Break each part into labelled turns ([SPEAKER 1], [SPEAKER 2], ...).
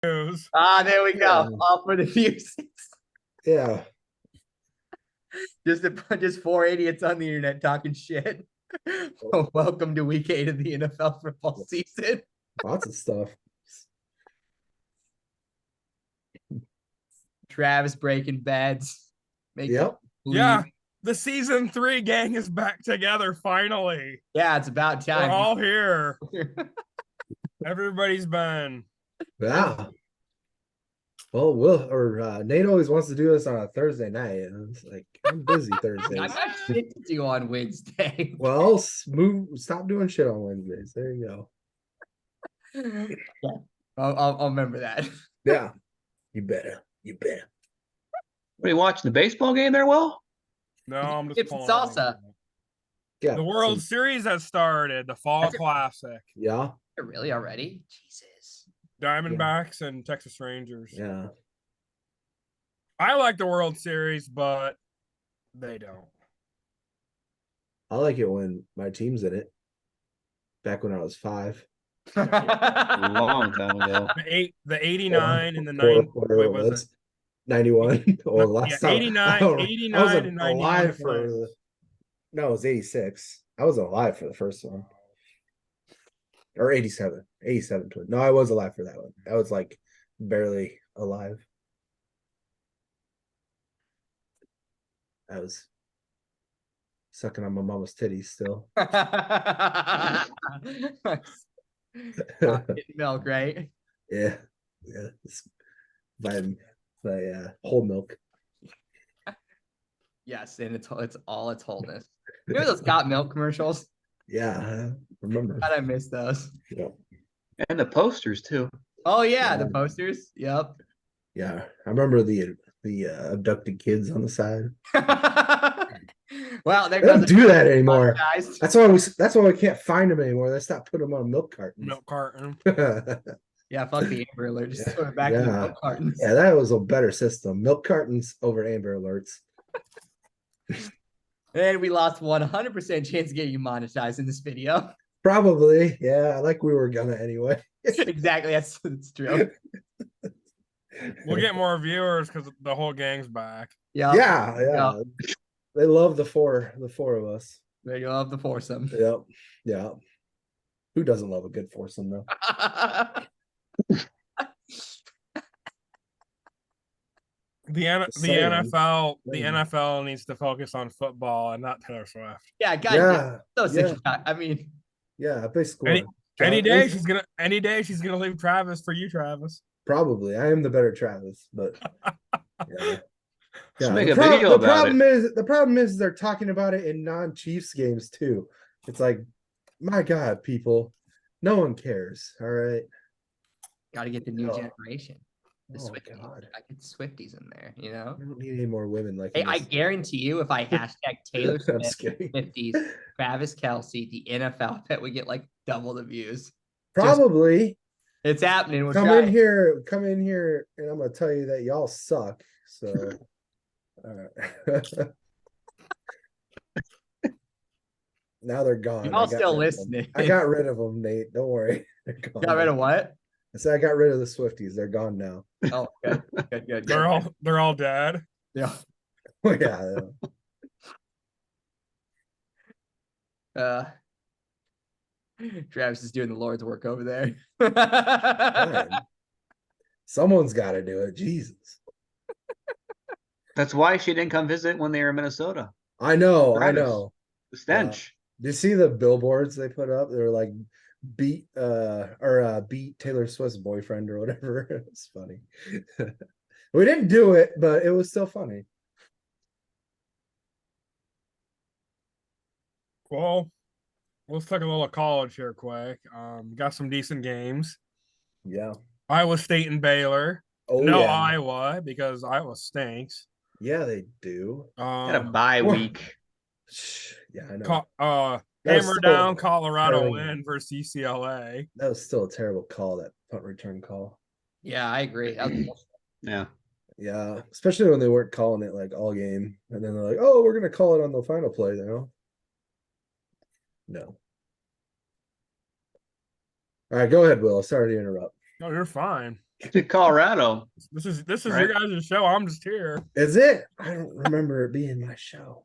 [SPEAKER 1] views.
[SPEAKER 2] There we
[SPEAKER 3] Yeah.
[SPEAKER 2] go. All for the views.
[SPEAKER 3] Yeah.
[SPEAKER 2] Just four idiots on the internet talking shit. Welcome to week 8 of the NFL football season.
[SPEAKER 3] Lots of stuff.
[SPEAKER 2] Travis breaking beds.
[SPEAKER 3] Yep.
[SPEAKER 1] Yeah, the season 3 gang is back together finally.
[SPEAKER 2] Yeah, it's about
[SPEAKER 1] We're
[SPEAKER 2] time.
[SPEAKER 1] all here. Everybody's been.
[SPEAKER 3] Yeah. Well, Nate always wants to do this on a Thursday night. And it's like, I'm busy Thursdays.
[SPEAKER 2] I got shit to do on Wednesday.
[SPEAKER 3] Well, stop doing shit on Wednesdays. There you go.
[SPEAKER 2] Yeah, I'll remember that.
[SPEAKER 3] Yeah. You better. You better.
[SPEAKER 4] What are you watching the baseball game there, Will?
[SPEAKER 1] No, I'm just
[SPEAKER 2] Chips and salsa.
[SPEAKER 3] Yeah.
[SPEAKER 1] The World Series has started. The Fall Classic.
[SPEAKER 3] Yeah.
[SPEAKER 2] Really already? Jesus.
[SPEAKER 1] Diamondbacks and Texas Rangers.
[SPEAKER 3] Yeah.
[SPEAKER 1] I like the World Series, but they don't.
[SPEAKER 3] I like it when my team's in it. Back when I was 5.
[SPEAKER 4] A long time ago.
[SPEAKER 1] The 89 and the 90.
[SPEAKER 3] Whatever it was. 91 or last time.
[SPEAKER 1] 89
[SPEAKER 3] I
[SPEAKER 1] and
[SPEAKER 3] wasn't
[SPEAKER 1] 91.
[SPEAKER 3] alive for no, it was 86. I was alive for the first one. Or 87. 87 twin. No, I was alive for that one. I was like barely alive. I was sucking on my mama's titties still.
[SPEAKER 2] Milk, right?
[SPEAKER 3] Yeah. It's by whole milk.
[SPEAKER 2] Yes, and it's all its wholeness. Remember those Got Milk commercials?
[SPEAKER 3] Yeah, I remember.
[SPEAKER 2] God, I miss those.
[SPEAKER 3] Yeah.
[SPEAKER 4] And the posters too.
[SPEAKER 2] Oh yeah, the posters. Yep.
[SPEAKER 3] Yeah, I remember the abducted kids on the side.
[SPEAKER 2] Well,
[SPEAKER 3] they don't do that anymore.
[SPEAKER 2] Guys.
[SPEAKER 3] That's why we can't find them anymore. They stopped putting them on milk cartons.
[SPEAKER 1] Milk carton.
[SPEAKER 2] Yeah, fuck the Amber Alert. Just throw it back to the milk cartons.
[SPEAKER 3] Yeah, that was a better system. Milk cartons over Amber Alerts.
[SPEAKER 2] And we lost 100% chance of getting you monetized in this video.
[SPEAKER 3] Probably, yeah. Like we were gonna anyway.
[SPEAKER 2] Exactly, that's true.
[SPEAKER 1] We'll get more viewers because the whole gang's back.
[SPEAKER 3] Yeah. They love the four of us.
[SPEAKER 2] They love the foursome.
[SPEAKER 3] Yep. Yeah. Who doesn't love a good foursome though?
[SPEAKER 1] The NFL needs to focus on football and not Taylor Swift.
[SPEAKER 2] Yeah, guys. I mean,
[SPEAKER 3] yeah, basically.
[SPEAKER 1] Any day she's gonna leave Travis for you, Travis.
[SPEAKER 3] Probably. I am the better Travis, but yeah.
[SPEAKER 4] Let's make a video about it.
[SPEAKER 3] The problem is they're talking about it in non-Chiefs games too. It's like, my God, people, no one cares. All right.
[SPEAKER 2] Got to get the new generation. The
[SPEAKER 3] Swifties.
[SPEAKER 2] I get Swifties in there, you know?
[SPEAKER 3] I don't need any more women like
[SPEAKER 2] Hey, I guarantee you, if I hashtag Taylor Swift,
[SPEAKER 3] kidding.
[SPEAKER 2] 50s, Travis Kelce, the NFL, I bet we get like double the views.
[SPEAKER 3] Probably.
[SPEAKER 2] It's happening. We'll
[SPEAKER 3] come in here, and I'm gonna tell you that y'all suck. So now they're gone.
[SPEAKER 2] Y'all still listening.
[SPEAKER 3] I got rid of them, Nate. Don't worry.
[SPEAKER 2] Got rid of what?
[SPEAKER 3] I said I got rid of the Swifties. They're gone now.
[SPEAKER 2] Oh, good.
[SPEAKER 1] They're all dead.
[SPEAKER 2] Yeah.
[SPEAKER 3] Yeah.
[SPEAKER 2] Travis is doing the Lord's work over there.
[SPEAKER 3] Someone's got to do it. Jesus.
[SPEAKER 4] That's why she didn't come visit when they were in Minnesota.
[SPEAKER 3] I know.
[SPEAKER 4] The stench.
[SPEAKER 3] Do you see the billboards they put up? They were like, beat Taylor Swift's boyfriend or whatever. It's funny. We didn't do it, but it was still funny.
[SPEAKER 1] Well, let's take a little college here quick. Got some decent games.
[SPEAKER 3] Yeah.
[SPEAKER 1] Iowa State and Baylor. Iowa, because Iowa stinks.
[SPEAKER 3] Yeah, they do.
[SPEAKER 4] Got a bye week.
[SPEAKER 3] Yeah, I know.
[SPEAKER 1] Hammer down Colorado win versus UCLA.
[SPEAKER 3] That was still a terrible call, that punt return call.
[SPEAKER 2] Yeah, I agree.
[SPEAKER 4] Yeah.
[SPEAKER 3] Yeah, especially when they weren't calling it like all game. And then they're like, oh, we're going to call it on the final play now. No. All right, go ahead, Will. Sorry to interrupt.
[SPEAKER 1] No, you're fine.
[SPEAKER 4] To Colorado.
[SPEAKER 1] This is
[SPEAKER 4] Right.
[SPEAKER 1] your guys' show. I'm just here.
[SPEAKER 3] Is it? I don't remember it being my show.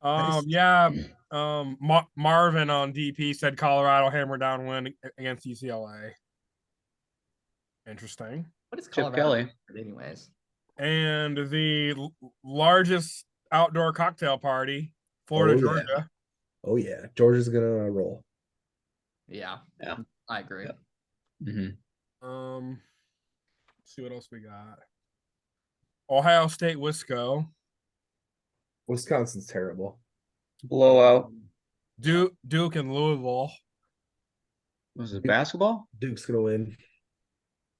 [SPEAKER 3] Nice.
[SPEAKER 1] Yeah. Marvin on DP said Colorado hammer down win against UCLA. Interesting.
[SPEAKER 2] What is
[SPEAKER 4] Chip
[SPEAKER 2] Colorado?
[SPEAKER 4] Kelly.
[SPEAKER 2] Anyways,
[SPEAKER 1] And the largest outdoor cocktail party, Florida,
[SPEAKER 3] Oh, yeah.
[SPEAKER 1] Georgia.
[SPEAKER 3] Oh yeah, Georgia's gonna roll.
[SPEAKER 2] yeah,
[SPEAKER 4] Yeah.
[SPEAKER 2] I agree.
[SPEAKER 4] Yeah.
[SPEAKER 1] See what else we got. Ohio State, Wisco,
[SPEAKER 3] Wisconsin's terrible.
[SPEAKER 4] Blowout.
[SPEAKER 1] Duke, and Louisville,
[SPEAKER 4] Was it basketball?
[SPEAKER 3] Duke's gonna win.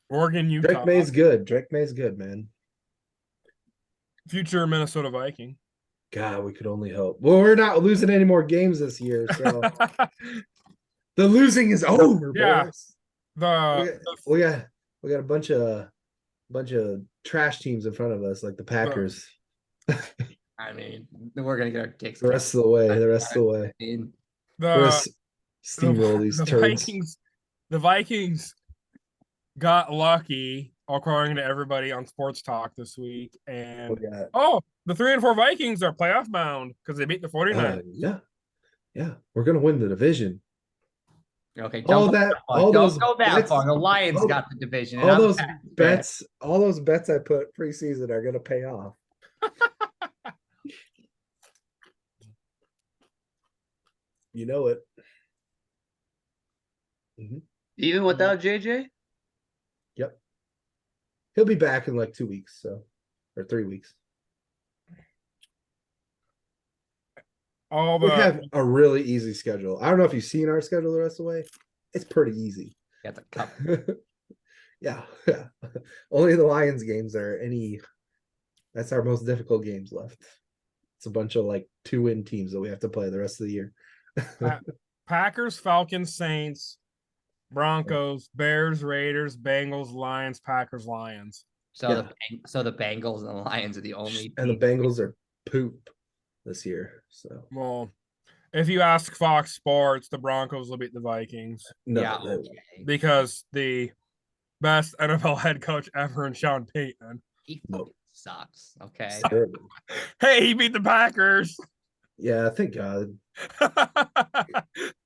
[SPEAKER 1] Oregon, Utah,
[SPEAKER 3] Drake May's good. Drake May's good, man.
[SPEAKER 1] future Minnesota Viking.
[SPEAKER 3] God, we could only hope. Well, we're not losing any more games this year, so the losing is over,
[SPEAKER 1] Yeah.
[SPEAKER 3] boys.
[SPEAKER 1] the
[SPEAKER 3] We got a bunch of trash teams in front of us, like the Packers.
[SPEAKER 2] I mean, we're gonna get our dicks.
[SPEAKER 3] The rest of the way, the rest of the way.
[SPEAKER 2] kicked.
[SPEAKER 3] We're gonna
[SPEAKER 1] the
[SPEAKER 3] steamroll these
[SPEAKER 1] the
[SPEAKER 3] turds.
[SPEAKER 1] Vikings got lucky, according to everybody on Sports Talk this week, and
[SPEAKER 3] We got
[SPEAKER 1] the 3 and 4 Vikings are playoff bound because they beat the 49ers.
[SPEAKER 3] yeah. We're gonna win the division.
[SPEAKER 2] Okay,
[SPEAKER 3] All
[SPEAKER 2] don't go
[SPEAKER 3] that,
[SPEAKER 2] that far.
[SPEAKER 3] all
[SPEAKER 2] Don't
[SPEAKER 3] those
[SPEAKER 2] go that
[SPEAKER 3] bets,
[SPEAKER 2] far. The Lions
[SPEAKER 3] all-
[SPEAKER 2] got the division. and
[SPEAKER 3] all
[SPEAKER 2] I'm
[SPEAKER 3] those
[SPEAKER 2] Packers fan.
[SPEAKER 3] bets, all those bets I put preseason are gonna pay off. You know it.
[SPEAKER 4] Even without JJ?
[SPEAKER 3] Yep. He'll be back in like 2 weeks, or 3 weeks.
[SPEAKER 1] All
[SPEAKER 3] We
[SPEAKER 1] the
[SPEAKER 3] have a really easy schedule. I don't know if you've seen our schedule the rest of the way. It's pretty easy.
[SPEAKER 2] Got the cup.
[SPEAKER 3] Yeah. Only the Lions games are any. That's our most difficult games left. It's a bunch of like 2-win teams that we have to play the rest of the year.
[SPEAKER 1] Packers, Falcons, Saints, Broncos, Bears, Raiders, Bengals, Lions, Packers, Lions.
[SPEAKER 2] So
[SPEAKER 3] Yeah.
[SPEAKER 2] the Bengals and the Lions are the only.
[SPEAKER 3] And the
[SPEAKER 2] teams-
[SPEAKER 3] Bengals are poop this year. So
[SPEAKER 1] Well, if you ask Fox Sports, the Broncos will beat the Vikings
[SPEAKER 3] no,
[SPEAKER 2] yeah,
[SPEAKER 3] they-
[SPEAKER 2] okay.
[SPEAKER 1] because the best NFL head coach ever, and Sean Payton.
[SPEAKER 2] He
[SPEAKER 3] No.
[SPEAKER 2] fucking sucks. Okay.
[SPEAKER 3] it's terrible.
[SPEAKER 1] Hey, he beat the Packers.
[SPEAKER 3] Yeah, thank God.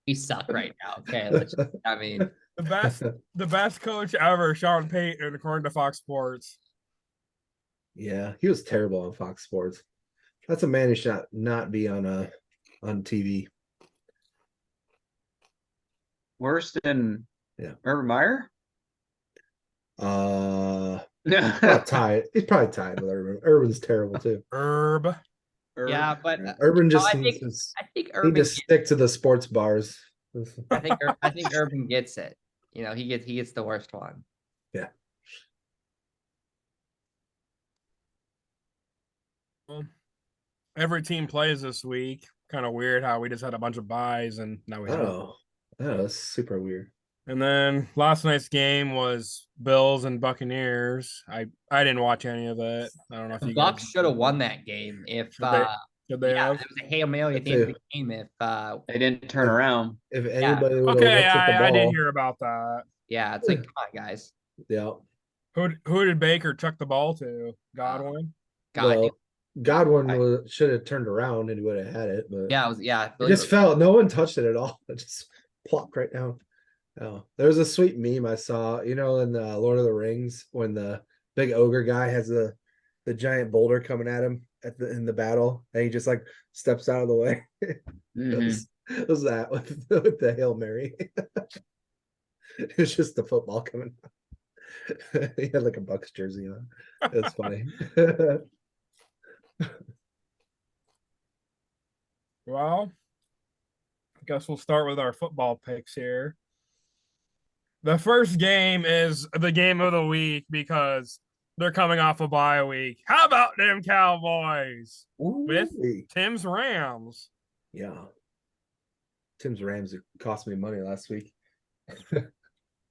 [SPEAKER 2] We suck right now. Okay. I mean,
[SPEAKER 1] the best coach ever, Sean Payton, according to Fox Sports.
[SPEAKER 3] Yeah, he was terrible on Fox Sports. That's a man who should not be on TV.
[SPEAKER 4] Worse than
[SPEAKER 3] Yeah.
[SPEAKER 4] Urban Meyer?
[SPEAKER 3] Not tied. He's probably tied with Urban. Urban's terrible too.
[SPEAKER 1] Herb.
[SPEAKER 2] yeah, but
[SPEAKER 3] Urban just
[SPEAKER 2] I
[SPEAKER 3] needs
[SPEAKER 2] think-
[SPEAKER 3] to,
[SPEAKER 2] I think
[SPEAKER 3] need
[SPEAKER 2] Urban.
[SPEAKER 3] to stick to the sports bars.
[SPEAKER 2] I think Urban gets it. You know, he gets the worst one.
[SPEAKER 1] Every team plays this week. Kind of weird how we just had a bunch of buys and now we have.
[SPEAKER 3] Oh, that's super weird.
[SPEAKER 1] And then last night's game was Bills and Buccaneers. I didn't watch any of it. I don't know if
[SPEAKER 2] The
[SPEAKER 1] you
[SPEAKER 2] Bucks
[SPEAKER 1] guys
[SPEAKER 2] should have won that game if
[SPEAKER 1] Should they- should they
[SPEAKER 2] yeah,
[SPEAKER 1] have?
[SPEAKER 2] there was a Hail Mary at the end of the game if
[SPEAKER 4] They didn't turn around.
[SPEAKER 3] If anybody would have
[SPEAKER 1] Okay,
[SPEAKER 3] looked at the ball,
[SPEAKER 1] I did hear about that.
[SPEAKER 2] yeah, it's like come on guys.
[SPEAKER 3] yeah.
[SPEAKER 1] Who did Baker chuck the ball to? Godwin.
[SPEAKER 2] God,
[SPEAKER 3] Well, Godwin
[SPEAKER 4] I-
[SPEAKER 3] should have turned around and he would have had it, but
[SPEAKER 2] yeah, it was I
[SPEAKER 3] it
[SPEAKER 2] believe
[SPEAKER 3] just fell. No one touched it at all. It just plopped right down. Oh, there was a sweet meme I saw, in the Lord of the Rings when the big ogre guy has the giant boulder coming at him in the battle, and he just like steps out of the way.
[SPEAKER 4] Mhm.
[SPEAKER 3] It was that with the Hail Mary. It's just the football coming out. He had like a Bucks jersey on. It's funny.
[SPEAKER 1] Well, I guess we'll start with our football picks here. The first game is the game of the week because they're coming off a bye week. How about them Cowboys? With
[SPEAKER 3] Ooh-wee.
[SPEAKER 1] Tim's Rams.
[SPEAKER 3] Yeah. Tim's Rams cost me money last week.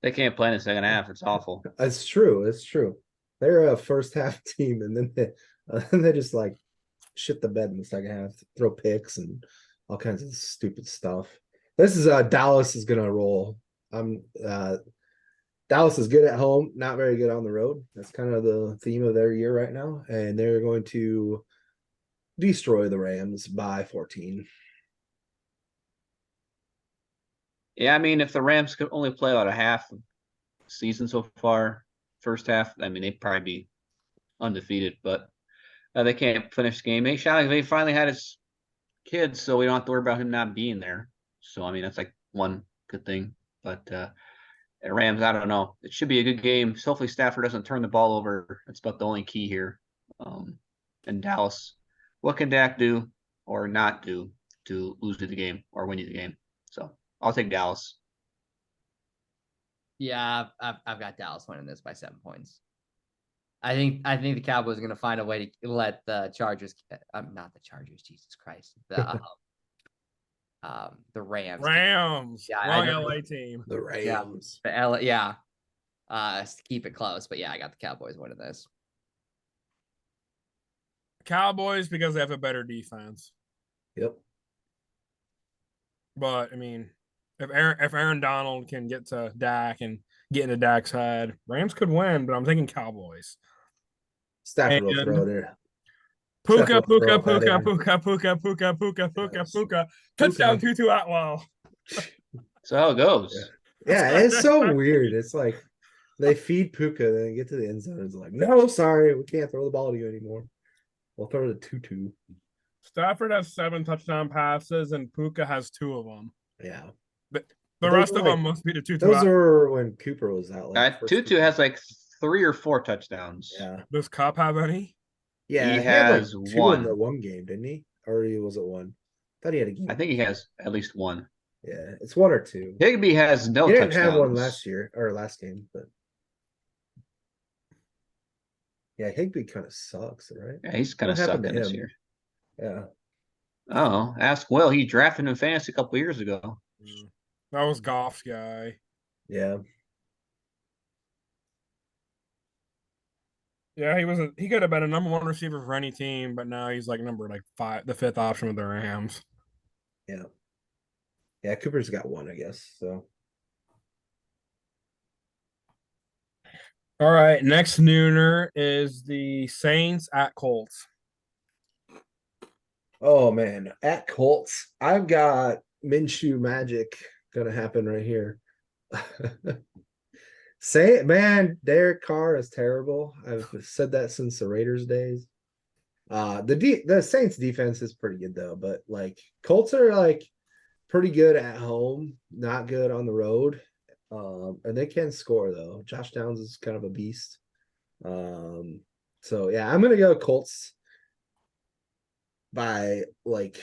[SPEAKER 4] They can't play in the second half. It's awful.
[SPEAKER 3] It's true. It's true. They're a first half team, and then they just like shit the bed in the second half, throw picks and all kinds of stupid stuff. This is Dallas is gonna roll. Dallas is good at home, not very good on the road. That's kind of the theme of their year right now, and they're going to destroy the Rams by 14.
[SPEAKER 4] Yeah, I mean, if the Rams could only play about a half of the season so far, first half, I mean, they'd probably be undefeated, but they can't finish the game. They finally had his kids, so we don't have to worry about him not being there. So, I mean, that's like one good thing. But Rams, I don't know. It should be a good game. So hopefully Stafford doesn't turn the ball over. That's about the only key here. And Dallas, what can Dak do or not do to lose you the game or win you the game? So I'll take Dallas.
[SPEAKER 2] Yeah, I've got Dallas winning this by 7 points. I think the Cowboys are going to find a way to let the Chargers. Not the Chargers. Jesus Christ. The Rams.
[SPEAKER 1] Rams.
[SPEAKER 2] Yeah, I
[SPEAKER 1] Wrong
[SPEAKER 2] know.
[SPEAKER 1] LA team.
[SPEAKER 3] The Rams.
[SPEAKER 2] The LA, yeah. Keep it close, but yeah, I got the Cowboys winning this.
[SPEAKER 1] Cowboys because they have a better defense.
[SPEAKER 3] Yep.
[SPEAKER 1] But I mean, if Aaron Donald can get to Dak and get into Dak's head, Rams could win. But I'm thinking Cowboys.
[SPEAKER 3] Stafford will
[SPEAKER 1] And-
[SPEAKER 3] throw it in.
[SPEAKER 1] Puka,
[SPEAKER 3] Stafford will
[SPEAKER 1] puka,
[SPEAKER 3] throw that
[SPEAKER 1] puka,
[SPEAKER 3] in.
[SPEAKER 1] puka, puka, puka, puka,
[SPEAKER 3] Yes.
[SPEAKER 1] puka. Touchdown, Tutu Atwell.
[SPEAKER 4] So how it goes.
[SPEAKER 3] Yeah, it's so weird. It's like they feed Puka, then they get to the end zone. It's like, no, sorry, we can't throw the ball to you anymore. We'll throw it to Tutu.
[SPEAKER 1] Stafford has 7 touchdown passes, and Puka has 2 of them.
[SPEAKER 3] Yeah.
[SPEAKER 1] The
[SPEAKER 3] Those
[SPEAKER 1] rest
[SPEAKER 3] are
[SPEAKER 1] of
[SPEAKER 3] like-
[SPEAKER 1] them must be the Tutu.
[SPEAKER 3] Those are when Cooper was out. Like, first
[SPEAKER 4] Tutu
[SPEAKER 3] Cooper.
[SPEAKER 4] has like 3 or 4 touchdowns.
[SPEAKER 3] Yeah.
[SPEAKER 1] Does Cup have any?
[SPEAKER 3] Yeah.
[SPEAKER 4] He
[SPEAKER 3] had like
[SPEAKER 4] has
[SPEAKER 3] 2
[SPEAKER 4] one.
[SPEAKER 3] in the one game, didn't he? Or was it 1? Thought he had a game.
[SPEAKER 4] I think he has at least 1.
[SPEAKER 3] Yeah, it's 1 or 2.
[SPEAKER 4] Higbee has no
[SPEAKER 3] He didn't
[SPEAKER 4] touchdowns.
[SPEAKER 3] have one last year or last game, but yeah, Higbee kind of sucks, right?
[SPEAKER 4] Yeah, he's kind of
[SPEAKER 3] What happened to
[SPEAKER 4] sucking this
[SPEAKER 3] him?
[SPEAKER 4] year.
[SPEAKER 3] Yeah.
[SPEAKER 4] Oh, ask Will. He drafted him in fantasy a couple years ago.
[SPEAKER 1] That was Goff's guy.
[SPEAKER 3] Yeah.
[SPEAKER 1] Yeah, he could have been a number 1 receiver for any team, but now he's like number 5, the 5th option with the Rams.
[SPEAKER 3] Yeah. Yeah, Cooper's got 1, I guess. So
[SPEAKER 1] All right, next nooner is the Saints at Colts.
[SPEAKER 3] oh man, at Colts, I've got Minshew magic gonna happen right here. Say it, man. Derek Carr is terrible. I've said that since the Raiders days. The Saints defense is pretty good though, but like Colts are like pretty good at home, not good on the road. And they can score though. Josh Downs is kind of a beast. So yeah, I'm gonna go Colts by like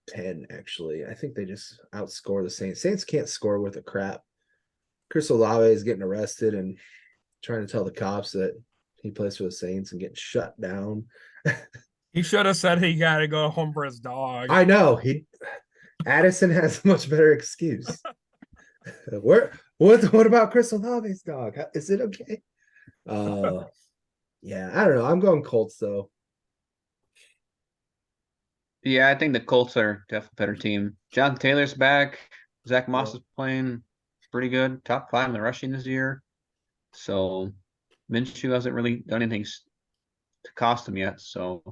[SPEAKER 3] 10 actually. I think they just outscore the Saints. Saints can't score with a crap. Chris Olave is getting arrested and trying to tell the cops that he plays for the Saints and getting shut down.
[SPEAKER 1] He should have said he got to go home for his dog.
[SPEAKER 3] I know Addison has a much better excuse. What about Chris Olave's dog? Is it okay? Yeah, I don't know. I'm going Colts though.
[SPEAKER 4] Yeah, I think the Colts are definitely a better team. Jonathan Taylor's back. Zach Moss is playing pretty good. Top 5 in the rushing this year. So Minshew hasn't really done anything to cost him yet. So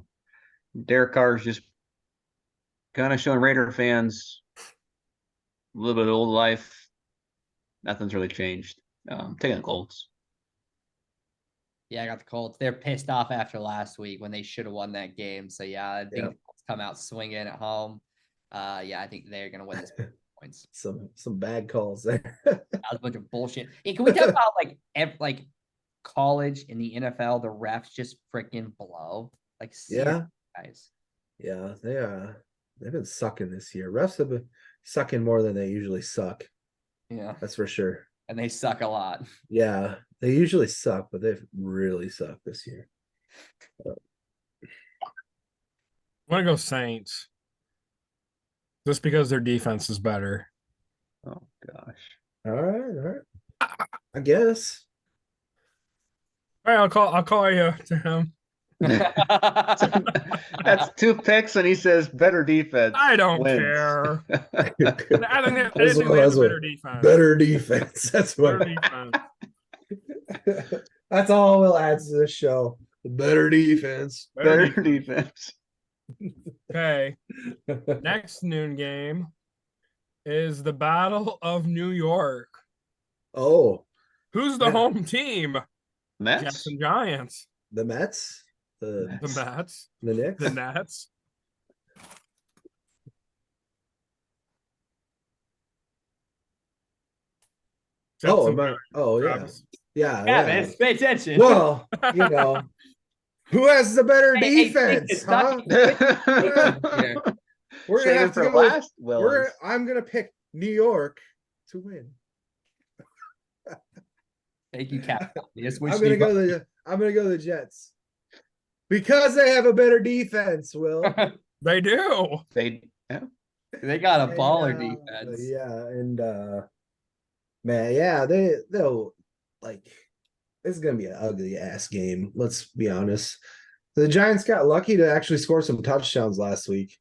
[SPEAKER 4] Derek Carr is just kind of showing Raider fans a little bit of old life. Nothing's really changed. Taking the Colts.
[SPEAKER 2] Yeah, I got the Colts. They're pissed off after last week when they should have won that game. So yeah, I think the Colts come out swinging at home. Yeah, I think they're gonna win this points.
[SPEAKER 3] Some bad calls there.
[SPEAKER 2] That was a bunch of bullshit. Hey, can we talk about like college in the NFL? The refs just freaking blow. Like,
[SPEAKER 3] Yeah.
[SPEAKER 2] guys.
[SPEAKER 3] Yeah, they've been sucking this year. Refs have been sucking more than they usually suck.
[SPEAKER 2] Yeah,
[SPEAKER 3] That's for sure.
[SPEAKER 2] and they suck a lot.
[SPEAKER 3] Yeah, they usually suck, but they've really sucked this year.
[SPEAKER 1] I'm gonna go Saints. Just because their defense is better.
[SPEAKER 4] Oh gosh.
[SPEAKER 3] All right. I guess.
[SPEAKER 1] All right, I'll call you to him.
[SPEAKER 4] That's 2 picks, and he says better defense.
[SPEAKER 1] I don't
[SPEAKER 4] wins.
[SPEAKER 1] care. I think they
[SPEAKER 3] That's
[SPEAKER 1] have
[SPEAKER 3] what-
[SPEAKER 1] a better defense.
[SPEAKER 3] Better defense. That's
[SPEAKER 1] Better
[SPEAKER 3] what.
[SPEAKER 1] defense.
[SPEAKER 3] That's all we'll add to this show. The better defense.
[SPEAKER 4] Better defense.
[SPEAKER 1] Okay. Next noon game is the Battle of New York.
[SPEAKER 3] Oh,
[SPEAKER 1] Who's the
[SPEAKER 3] Yeah.
[SPEAKER 1] home team?
[SPEAKER 4] Mets.
[SPEAKER 1] Jets and Giants.
[SPEAKER 3] the Mets, the
[SPEAKER 1] The Mets.
[SPEAKER 3] the Knicks.
[SPEAKER 1] The Nets. Jets
[SPEAKER 3] Oh,
[SPEAKER 1] and
[SPEAKER 3] oh yeah,
[SPEAKER 1] Giants.
[SPEAKER 3] yeah,
[SPEAKER 2] Yeah,
[SPEAKER 3] yeah.
[SPEAKER 2] man, pay attention.
[SPEAKER 3] Well, you know, who has the better
[SPEAKER 2] Hey, hey,
[SPEAKER 3] defense,
[SPEAKER 2] it's
[SPEAKER 3] huh?
[SPEAKER 2] not- Yeah.
[SPEAKER 3] We're
[SPEAKER 4] Save
[SPEAKER 3] gonna
[SPEAKER 4] it
[SPEAKER 3] have to
[SPEAKER 4] for
[SPEAKER 3] go with-
[SPEAKER 4] last. Well,
[SPEAKER 3] I'm gonna pick New York to win.
[SPEAKER 2] Thank you, Captain. Yes,
[SPEAKER 3] I'm gonna go the Jets because they have a better defense. Will
[SPEAKER 1] They do.
[SPEAKER 4] they
[SPEAKER 2] They got a
[SPEAKER 3] And,
[SPEAKER 2] baller
[SPEAKER 3] uh,
[SPEAKER 2] defense.
[SPEAKER 3] Yeah, and man, yeah, they'll like this is gonna be an ugly ass game. Let's be honest. The Giants got lucky to actually score some touchdowns last week,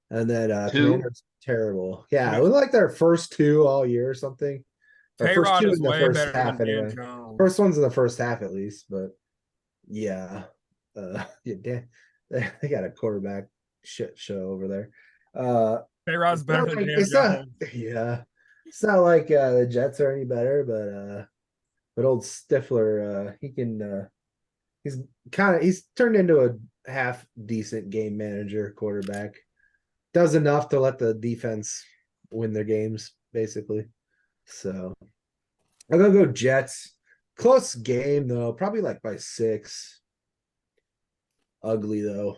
[SPEAKER 3] and then
[SPEAKER 4] Two?
[SPEAKER 3] Commanders terrible. Yeah, it was like their first two all year or something. Or first
[SPEAKER 1] K-Rod
[SPEAKER 3] two
[SPEAKER 1] is
[SPEAKER 3] in the
[SPEAKER 1] way
[SPEAKER 3] first
[SPEAKER 1] better
[SPEAKER 3] half
[SPEAKER 1] than Dan
[SPEAKER 3] anyway.
[SPEAKER 1] Jones.
[SPEAKER 3] First one's in the first half at least, but yeah, yeah, they got a quarterback shit show over there.
[SPEAKER 1] K-Rod's
[SPEAKER 3] It's
[SPEAKER 1] better
[SPEAKER 3] not
[SPEAKER 1] than
[SPEAKER 3] like-
[SPEAKER 1] Dan
[SPEAKER 3] it's not-
[SPEAKER 1] Jones.
[SPEAKER 3] yeah, it's not like the Jets are any better, but old Stifler, he can. He's turned into a half decent game manager quarterback. Does enough to let the defense win their games, basically. So I'm gonna go Jets. Close game though, probably like by 6. Ugly though.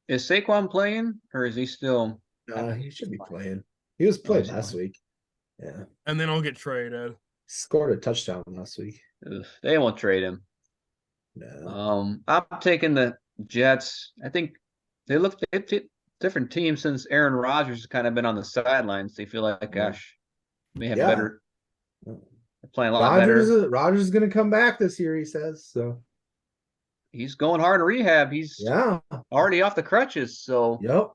[SPEAKER 4] is Saquon playing or is he still?
[SPEAKER 3] He should be playing. He was playing
[SPEAKER 4] he's
[SPEAKER 3] last
[SPEAKER 4] playing.
[SPEAKER 3] week. Yeah,
[SPEAKER 1] And then I'll get traded.
[SPEAKER 3] scored a touchdown last week.
[SPEAKER 4] Ugh, they won't trade him.
[SPEAKER 3] No,
[SPEAKER 4] I'm taking the Jets. I think they look different team since Aaron Rodgers has kind of been on the sidelines. They feel like, gosh, may have
[SPEAKER 3] Yeah.
[SPEAKER 4] better. They're playing a lot better.
[SPEAKER 3] Rogers is gonna come back this year. He says so.
[SPEAKER 4] He's going hard in rehab. He's
[SPEAKER 3] Yeah.
[SPEAKER 4] already off the crutches. So
[SPEAKER 3] Yep.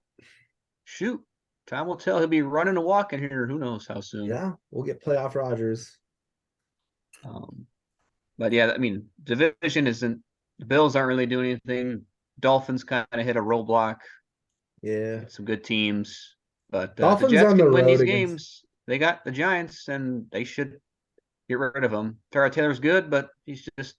[SPEAKER 4] shoot, time will tell. He'll be running and walking here. Who knows how soon?
[SPEAKER 3] Yeah. We'll get playoff Rogers.
[SPEAKER 4] But yeah, I mean, division isn't. The Bills aren't really doing anything. Dolphins kind of hit a roadblock.
[SPEAKER 3] Yeah.
[SPEAKER 4] Some good teams, but the
[SPEAKER 3] Dolphins
[SPEAKER 4] Jets
[SPEAKER 3] on the
[SPEAKER 4] can win
[SPEAKER 3] road
[SPEAKER 4] these
[SPEAKER 3] against-
[SPEAKER 4] games. They got the Giants, and they should get rid of them. Tara Taylor's good, but he's just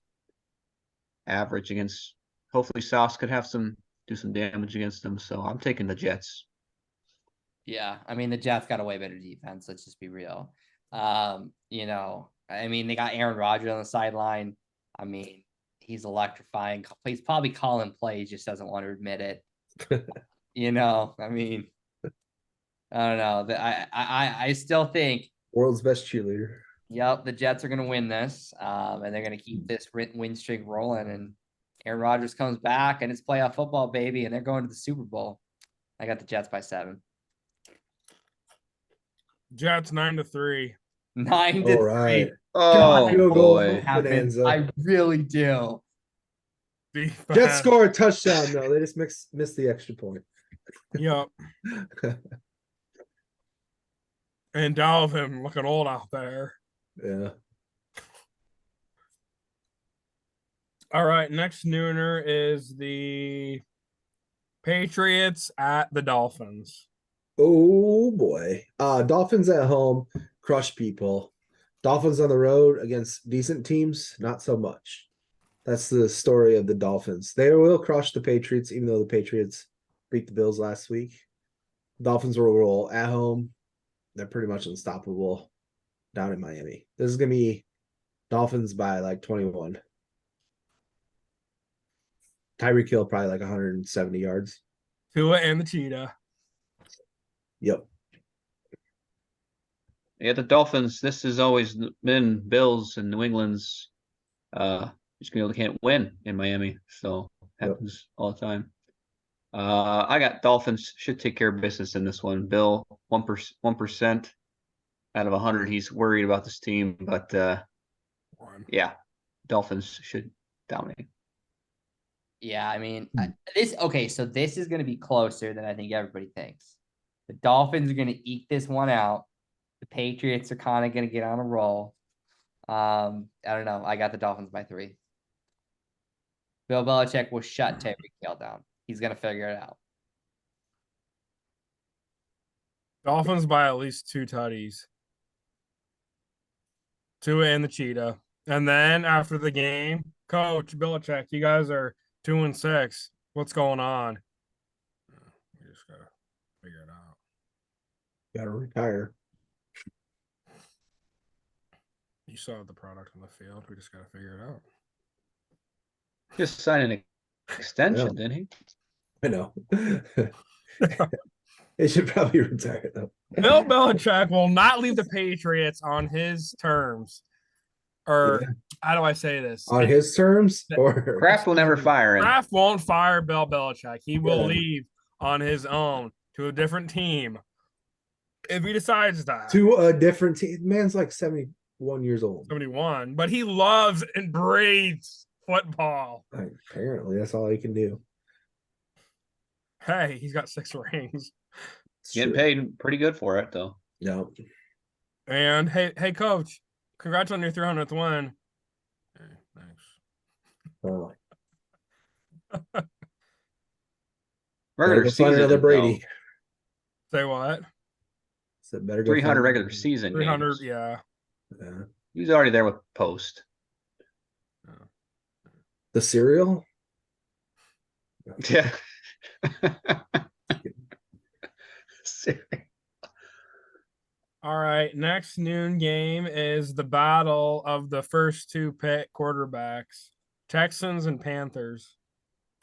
[SPEAKER 4] average against. Hopefully, Sauce could have do some damage against them. So I'm taking the Jets.
[SPEAKER 2] Yeah, I mean the Jets got a way better defense. Let's just be real. You know, I mean they got Aaron Rodgers on the sideline. I mean he's electrifying. He's probably calling plays, just doesn't want to admit it. You know, I mean, I don't know. I still think.
[SPEAKER 3] World's best cheerleader.
[SPEAKER 2] Yep, the Jets are going to win this, and they're going to keep this win streak rolling. And Aaron Rodgers comes back, and it's playoff football, baby, and they're going to the Super Bowl. I got the Jets by 7.
[SPEAKER 1] Jets 9-3.
[SPEAKER 2] 9-3.
[SPEAKER 3] All right.
[SPEAKER 4] Oh
[SPEAKER 3] field goal.
[SPEAKER 4] boy!
[SPEAKER 2] Happens.
[SPEAKER 3] Bonanza.
[SPEAKER 2] I really do.
[SPEAKER 3] Jets score a touchdown though. They just missed the extra point.
[SPEAKER 1] Yep. And Dalvin looking old out there.
[SPEAKER 3] Yeah.
[SPEAKER 1] All right, next nooner is the Patriots at the Dolphins.
[SPEAKER 3] Oh boy. Dolphins at home crush people. Dolphins on the road against decent teams, not so much. That's the story of the Dolphins. They will crush the Patriots, even though the Patriots beat the Bills last week. Dolphins will roll at home. They're pretty much unstoppable down in Miami. This is gonna be Dolphins by like 21. Tyreek Hill probably like 170 yards.
[SPEAKER 1] Tua and the Cheetah.
[SPEAKER 3] Yep.
[SPEAKER 4] Yeah, the Dolphins. This has always been Bills and New England's. Just they can't win in Miami, so happens all the time. I got Dolphins should take care of business in this one. Bill 1% out of 100. He's worried about this team, but yeah, Dolphins should dominate.
[SPEAKER 2] Yeah, I mean, so this is going to be closer than I think everybody thinks. The Dolphins are going to eke this one out. The Patriots are kind of going to get on a roll. I don't know. I got the Dolphins by 3. Bill Belichick will shut Tyreek Hill down. He's gonna figure it out.
[SPEAKER 1] Dolphins by at least 2 tutties. Tua and the Cheetah. And then after the game, Coach Belichick, you guys are 2-6. What's going on? We just gotta figure it out.
[SPEAKER 3] Gotta retire.
[SPEAKER 1] You saw the product on the field. We just gotta figure it out.
[SPEAKER 4] Just signed an extension,
[SPEAKER 3] Yeah.
[SPEAKER 4] didn't he?
[SPEAKER 3] I know. They should probably retire though.
[SPEAKER 1] Bill Belichick will not leave the Patriots on his terms. Or
[SPEAKER 3] Yeah.
[SPEAKER 1] how do I say this?
[SPEAKER 3] On his terms, or
[SPEAKER 4] Kraft will never fire him.
[SPEAKER 1] Kraft won't fire Bill Belichick. He will
[SPEAKER 3] Yeah.
[SPEAKER 1] leave on his own to a different team if he decides that.
[SPEAKER 3] to a different team. Man's like 71 years old.
[SPEAKER 1] 71, but he loves and breathes football.
[SPEAKER 3] Like, apparently, that's all he can do.
[SPEAKER 1] Hey, he's got 6 rings.
[SPEAKER 3] It's
[SPEAKER 4] Getting
[SPEAKER 3] true.
[SPEAKER 4] paid pretty good for it, though.
[SPEAKER 3] No.
[SPEAKER 1] And hey, coach, congrats on your 300th win. Hey, thanks.
[SPEAKER 3] Oh.
[SPEAKER 4] Regular
[SPEAKER 3] Better go find
[SPEAKER 4] season,
[SPEAKER 3] another Brady.
[SPEAKER 1] Say what?
[SPEAKER 3] So better go
[SPEAKER 4] 300
[SPEAKER 3] find-
[SPEAKER 4] regular season
[SPEAKER 1] 300,
[SPEAKER 4] games.
[SPEAKER 1] yeah.
[SPEAKER 3] Yeah.
[SPEAKER 4] He was already there with post.
[SPEAKER 3] The cereal.
[SPEAKER 4] Yeah.
[SPEAKER 1] All right, next noon game is the battle of the first 2 pick quarterbacks, Texans and Panthers.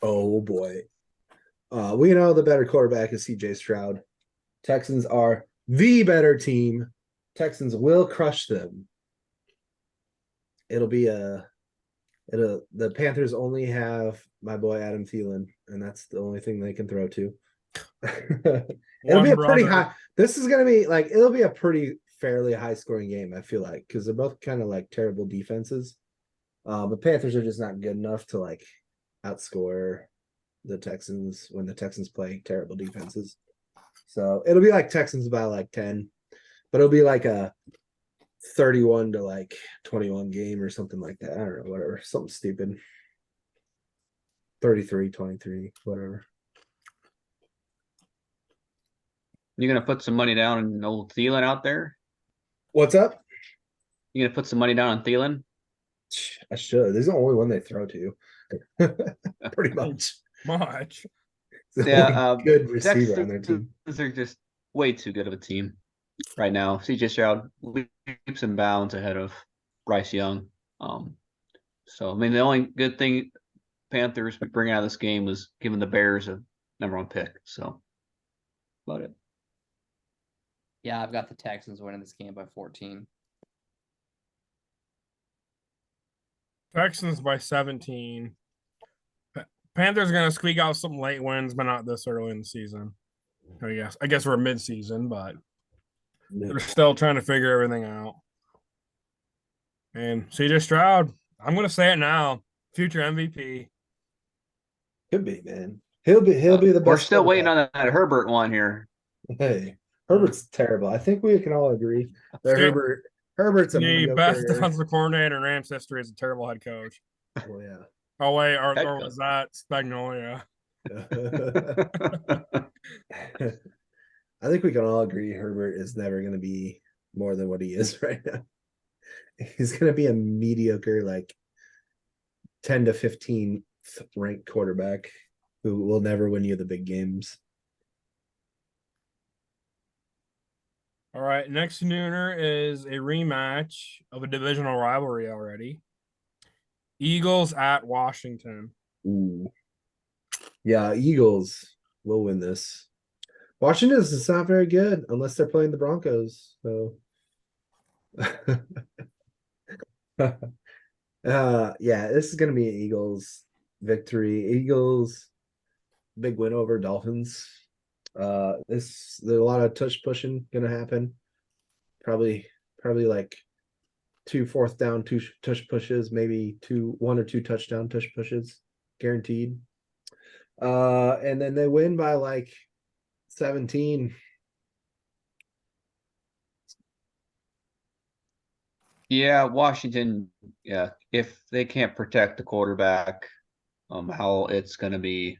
[SPEAKER 3] Oh boy. We know the better quarterback is CJ Stroud. Texans are the better team. Texans will crush them. The Panthers only have my boy Adam Thielen, and that's the only thing they can throw to. It'll be a pretty high. This is gonna be like it'll be a pretty fairly high scoring game, I feel like, because they're both kind of like terrible defenses. But Panthers are just not good enough to like outscore the Texans when the Texans play terrible defenses. So it'll be like Texans by like 10, but it'll be like a 31 to like 21 game or something like that. I don't know, whatever. Something stupid. 33-23, whatever.
[SPEAKER 4] You gonna put some money down on old Thielen out there?
[SPEAKER 3] What's up?
[SPEAKER 4] You gonna put some money down on Thielen?
[SPEAKER 3] I should. This is the only one they throw to. Pretty much.
[SPEAKER 1] Much.
[SPEAKER 3] It's the
[SPEAKER 4] Yeah,
[SPEAKER 3] only good receiver on their
[SPEAKER 4] Texans
[SPEAKER 3] team.
[SPEAKER 4] are just way too good of a team right now. CJ Stroud leaps and bounds ahead of Bryce Young. So I mean, the only good thing Panthers bring out of this game was giving the Bears a #1 pick. So about it.
[SPEAKER 2] Yeah, I've got the Texans winning this game by 14.
[SPEAKER 1] Texans by 17. Panthers gonna squeak out some late wins, but not this early in the season. I guess we're mid-season, but they're still trying to figure everything out. And CJ Stroud, I'm gonna say it now, future MVP.
[SPEAKER 3] Could be, man. He'll be the best.
[SPEAKER 4] We're still waiting
[SPEAKER 3] quarterback.
[SPEAKER 4] on that Herbert one here.
[SPEAKER 3] Hey, Herbert's terrible. I think we can all agree that
[SPEAKER 1] Still-
[SPEAKER 3] Herbert's a
[SPEAKER 1] The best
[SPEAKER 3] mediocre.
[SPEAKER 1] defensive coordinator in Rams history is a terrible head coach.
[SPEAKER 3] Oh, yeah.
[SPEAKER 1] Oh wait,
[SPEAKER 4] Head
[SPEAKER 1] or
[SPEAKER 4] coach.
[SPEAKER 1] was that Spagnolia?
[SPEAKER 3] I think we can all agree Herbert is never going to be more than what he is right now. He's going to be a mediocre, like 10 to 15th ranked quarterback who will never win you the big games.
[SPEAKER 1] All right, next nooner is a rematch of a divisional rivalry already. Eagles at Washington.
[SPEAKER 3] Ooh. Yeah, Eagles will win this. Washington is not very good unless they're playing the Broncos. So, yeah, this is gonna be an Eagles victory. Eagles big win over Dolphins. There's a lot of touch pushing gonna happen. Probably like 2 4th down, 2 touch pushes, maybe 1 or 2 touchdown touch pushes, guaranteed. And then they win by like 17.
[SPEAKER 4] Yeah, Washington, yeah, if they can't protect the quarterback, how it's gonna be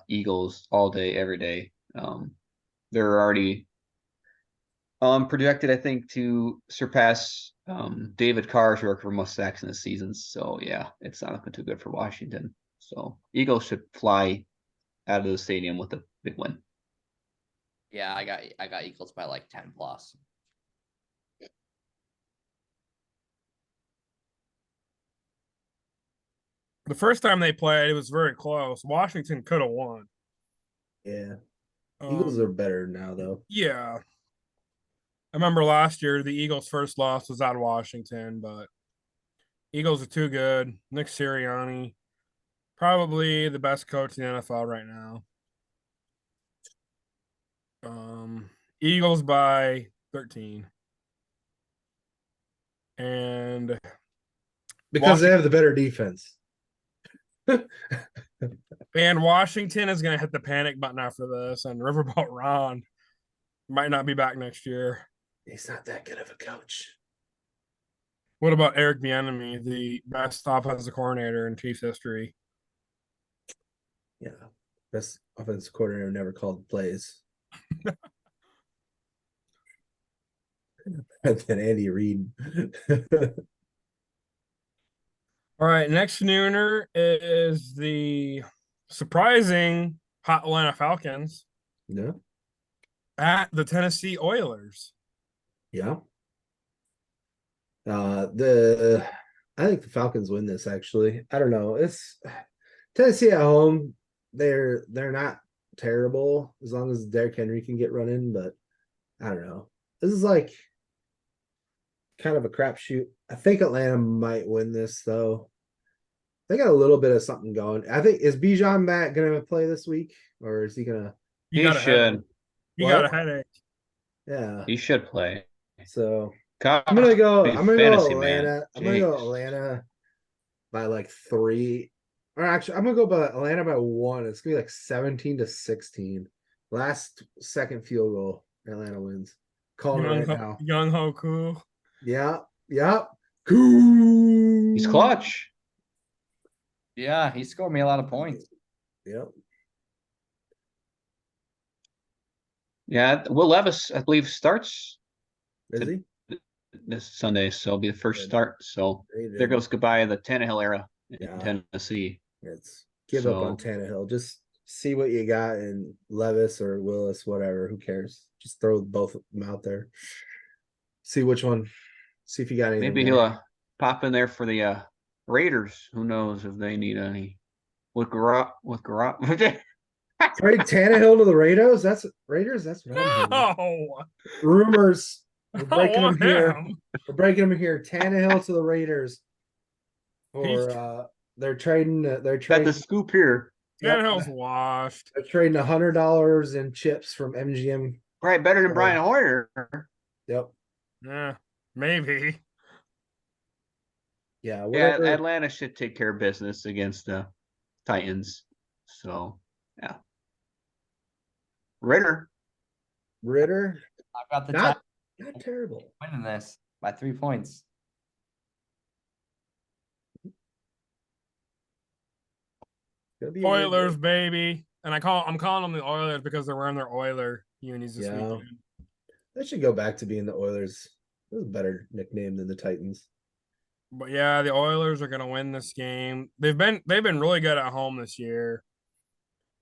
[SPEAKER 4] Eagles all day, every day. They're already projected, I think, to surpass David Carr's record for most sacks in the season. So yeah, it's not looking too good for Washington. So Eagles should fly out of the stadium with a big win.
[SPEAKER 2] Yeah, I got Eagles by like 10 plus.
[SPEAKER 1] The first time they played, it was very close. Washington could have won.
[SPEAKER 3] Yeah. Eagles are
[SPEAKER 1] Um,
[SPEAKER 3] better now though.
[SPEAKER 1] yeah. I remember last year the Eagles' first loss was at Washington, but Eagles are too good. Nick Sirianni, probably the best coach in the NFL right now. Eagles by 13. And
[SPEAKER 3] Because they have the better defense.
[SPEAKER 1] Washington is gonna hit the panic button after this, and Riverboat Ron might not be back next year.
[SPEAKER 3] He's not that good of a coach.
[SPEAKER 1] What about Eric Bieniemy, the best offensive coordinator in Chiefs history?
[SPEAKER 3] Yeah. Best offensive coordinator never called plays. And then Andy Reid.
[SPEAKER 1] All right, next nooner is the surprising hot Atlanta Falcons
[SPEAKER 3] No.
[SPEAKER 1] at the Tennessee Oilers.
[SPEAKER 3] Yeah. I think the Falcons win this actually. I don't know. It's Tennessee at home. They're not terrible as long as Derrick Henry can get running, but I don't know. This is like kind of a crapshoot. I think Atlanta might win this though. They got a little bit of something going. I think is Bijan back gonna play this week or is he gonna?
[SPEAKER 1] He
[SPEAKER 4] He
[SPEAKER 1] got a headache.
[SPEAKER 4] should.
[SPEAKER 1] He got a
[SPEAKER 3] What?
[SPEAKER 1] headache.
[SPEAKER 3] Yeah.
[SPEAKER 4] He should play.
[SPEAKER 3] So
[SPEAKER 4] Gosh,
[SPEAKER 3] I'm gonna go
[SPEAKER 4] fantasy
[SPEAKER 3] Atlanta.
[SPEAKER 4] man.
[SPEAKER 3] I'm gonna go
[SPEAKER 4] Jeez.
[SPEAKER 3] Atlanta by like 3. Or actually, I'm gonna go by Atlanta by 1. It's gonna be like 17-16. Last second field goal. Atlanta wins. Calling it right now.
[SPEAKER 1] Young Ho Koo.
[SPEAKER 3] Yeah. Yep. Cool.
[SPEAKER 4] He's clutch.
[SPEAKER 2] Yeah, he scored me a lot of points.
[SPEAKER 3] Yep.
[SPEAKER 4] Yeah, Will Levis, I believe, starts
[SPEAKER 3] Is he?
[SPEAKER 4] this Sunday, so it'll be the first
[SPEAKER 3] Good.
[SPEAKER 4] start. So there goes goodbye the Tannehill era in
[SPEAKER 3] Yeah.
[SPEAKER 4] Tennessee.
[SPEAKER 3] It's give up on
[SPEAKER 4] So-
[SPEAKER 3] Tannehill. Just see what you got in Levis or Willis, whatever. Who cares? Just throw both of them out there. See which one. See if you got anything.
[SPEAKER 4] Maybe
[SPEAKER 3] there.
[SPEAKER 4] he'll pop in there for the Raiders. Who knows if they need any with Garrot.
[SPEAKER 3] Trade Tannehill to the Raiders. That's Raiders. That's what I'm hearing.
[SPEAKER 1] No,
[SPEAKER 3] Rumors. We're
[SPEAKER 1] I
[SPEAKER 3] breaking them
[SPEAKER 1] want
[SPEAKER 3] here.
[SPEAKER 1] him.
[SPEAKER 3] We're breaking them here. Tannehill to the Raiders.
[SPEAKER 1] He's-
[SPEAKER 3] Or they're trading. They're
[SPEAKER 4] Got
[SPEAKER 3] trading.
[SPEAKER 4] the scoop here.
[SPEAKER 3] Yep.
[SPEAKER 1] Tannehill's washed.
[SPEAKER 3] They're trading $100 in chips from MGM.
[SPEAKER 4] Right, better than
[SPEAKER 3] Right.
[SPEAKER 4] Brian Hoyer.
[SPEAKER 3] Yep.
[SPEAKER 1] Yeah, maybe.
[SPEAKER 3] Yeah.
[SPEAKER 4] Yeah,
[SPEAKER 3] Whatever.
[SPEAKER 4] Atlanta should take care of business against the Titans. So yeah. Ritter.
[SPEAKER 3] Ritter.
[SPEAKER 2] I've got the
[SPEAKER 3] Not
[SPEAKER 2] Titans
[SPEAKER 3] not terrible.
[SPEAKER 2] winning this by 3 points.
[SPEAKER 3] Gonna be a weird
[SPEAKER 1] Oilers,
[SPEAKER 3] game.
[SPEAKER 1] baby. And I'm calling them the Oilers because they're wearing their Oiler unis this
[SPEAKER 3] Yeah.
[SPEAKER 1] weekend.
[SPEAKER 3] They should go back to being the Oilers. It was a better nickname than the Titans.
[SPEAKER 1] But yeah, the Oilers are gonna win this game. They've been really good at home this year.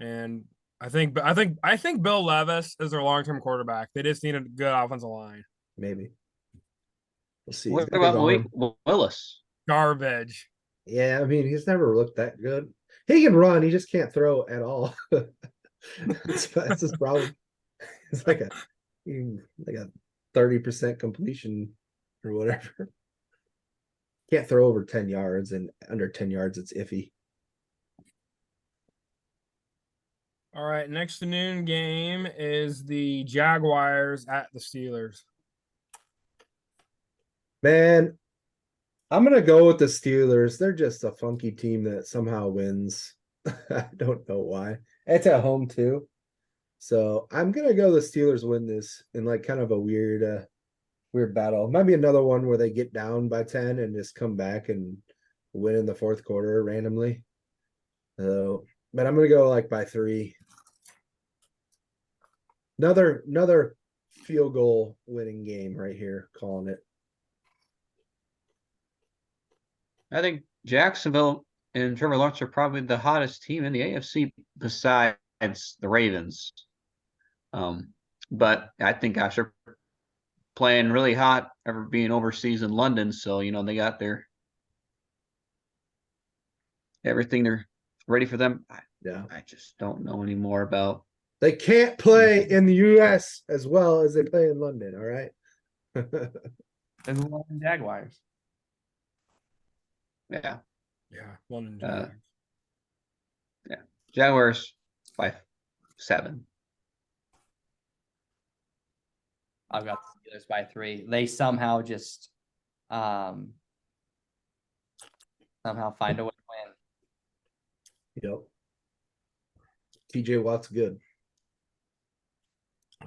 [SPEAKER 1] And I think Bill Levis is their long-term quarterback. They just need a good offensive line.
[SPEAKER 3] Maybe. We'll see.
[SPEAKER 4] What
[SPEAKER 3] He's gonna
[SPEAKER 4] about
[SPEAKER 3] get going.
[SPEAKER 4] Willis?
[SPEAKER 1] Garbage.
[SPEAKER 3] Yeah, I mean, he's never looked that good. He can run, he just can't throw at all. That's his problem. It's like a 30% completion or whatever. Can't throw over 10 yards, and under 10 yards, it's iffy.
[SPEAKER 1] All right, next noon game is the Jaguars at the Steelers.
[SPEAKER 3] Man, I'm gonna go with the Steelers. They're just a funky team that somehow wins. I don't know why. It's at home too. So I'm gonna go the Steelers win this in like kind of a weird weird battle. Might be another one where they get down by 10 and just come back and win in the fourth quarter randomly. But I'm gonna go like by 3. Another field goal winning game right here, calling it.
[SPEAKER 4] I think Jacksonville and Trevor Lawrence are probably the hottest team in the AFC besides the Ravens. But I think gosh, they're playing really hot ever being overseas in London. So, they got their everything they're ready for them.
[SPEAKER 3] Yeah.
[SPEAKER 4] I just don't know anymore about.
[SPEAKER 3] They can't play in the US as well as they play in London, all right?
[SPEAKER 2] And the London Jaguars.
[SPEAKER 4] Yeah.
[SPEAKER 1] Yeah, London
[SPEAKER 4] Uh,
[SPEAKER 1] Jaguars.
[SPEAKER 4] Jaguars by 7.
[SPEAKER 2] I've got the Steelers by 3. They somehow just somehow find a way to win.
[SPEAKER 3] Yep. TJ Watt's good.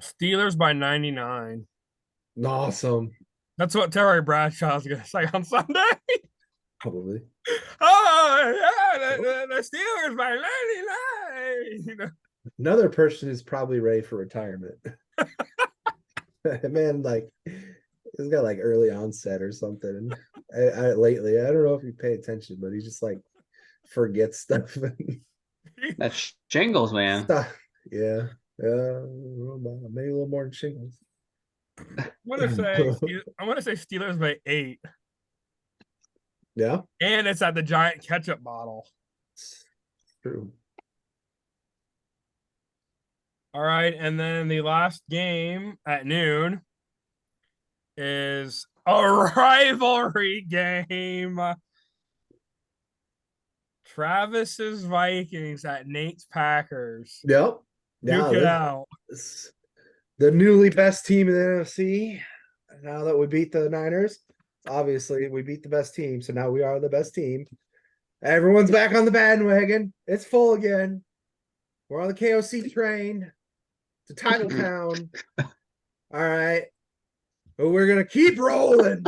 [SPEAKER 1] Steelers by 99.
[SPEAKER 3] Awesome.
[SPEAKER 1] That's what Terry Bradshaw's gonna say on Sunday.
[SPEAKER 3] Probably.
[SPEAKER 1] Oh yeah, the Steelers by 99.
[SPEAKER 3] Another person is probably ready for retirement. Man, like he's got like early onset or something. Lately, I don't know if you pay attention, but he just like forgets stuff.
[SPEAKER 4] That's Shingles, man.
[SPEAKER 3] Yeah. Maybe a little more than shingles.
[SPEAKER 1] I'm gonna say Steelers by 8.
[SPEAKER 3] Yeah,
[SPEAKER 1] And it's at the giant ketchup bottle.
[SPEAKER 3] it's true.
[SPEAKER 1] All right, and then the last game at noon is a rivalry game. Travis's Vikings at Nate's Packers.
[SPEAKER 3] Yep.
[SPEAKER 1] Duke it out.
[SPEAKER 3] It's the newly best team in the NFC. Now that we beat the Niners, obviously we beat the best team, so now we are the best team. Everyone's back on the bandwagon. It's full again. We're on the KOC train. It's a title town. All right. But we're gonna keep rolling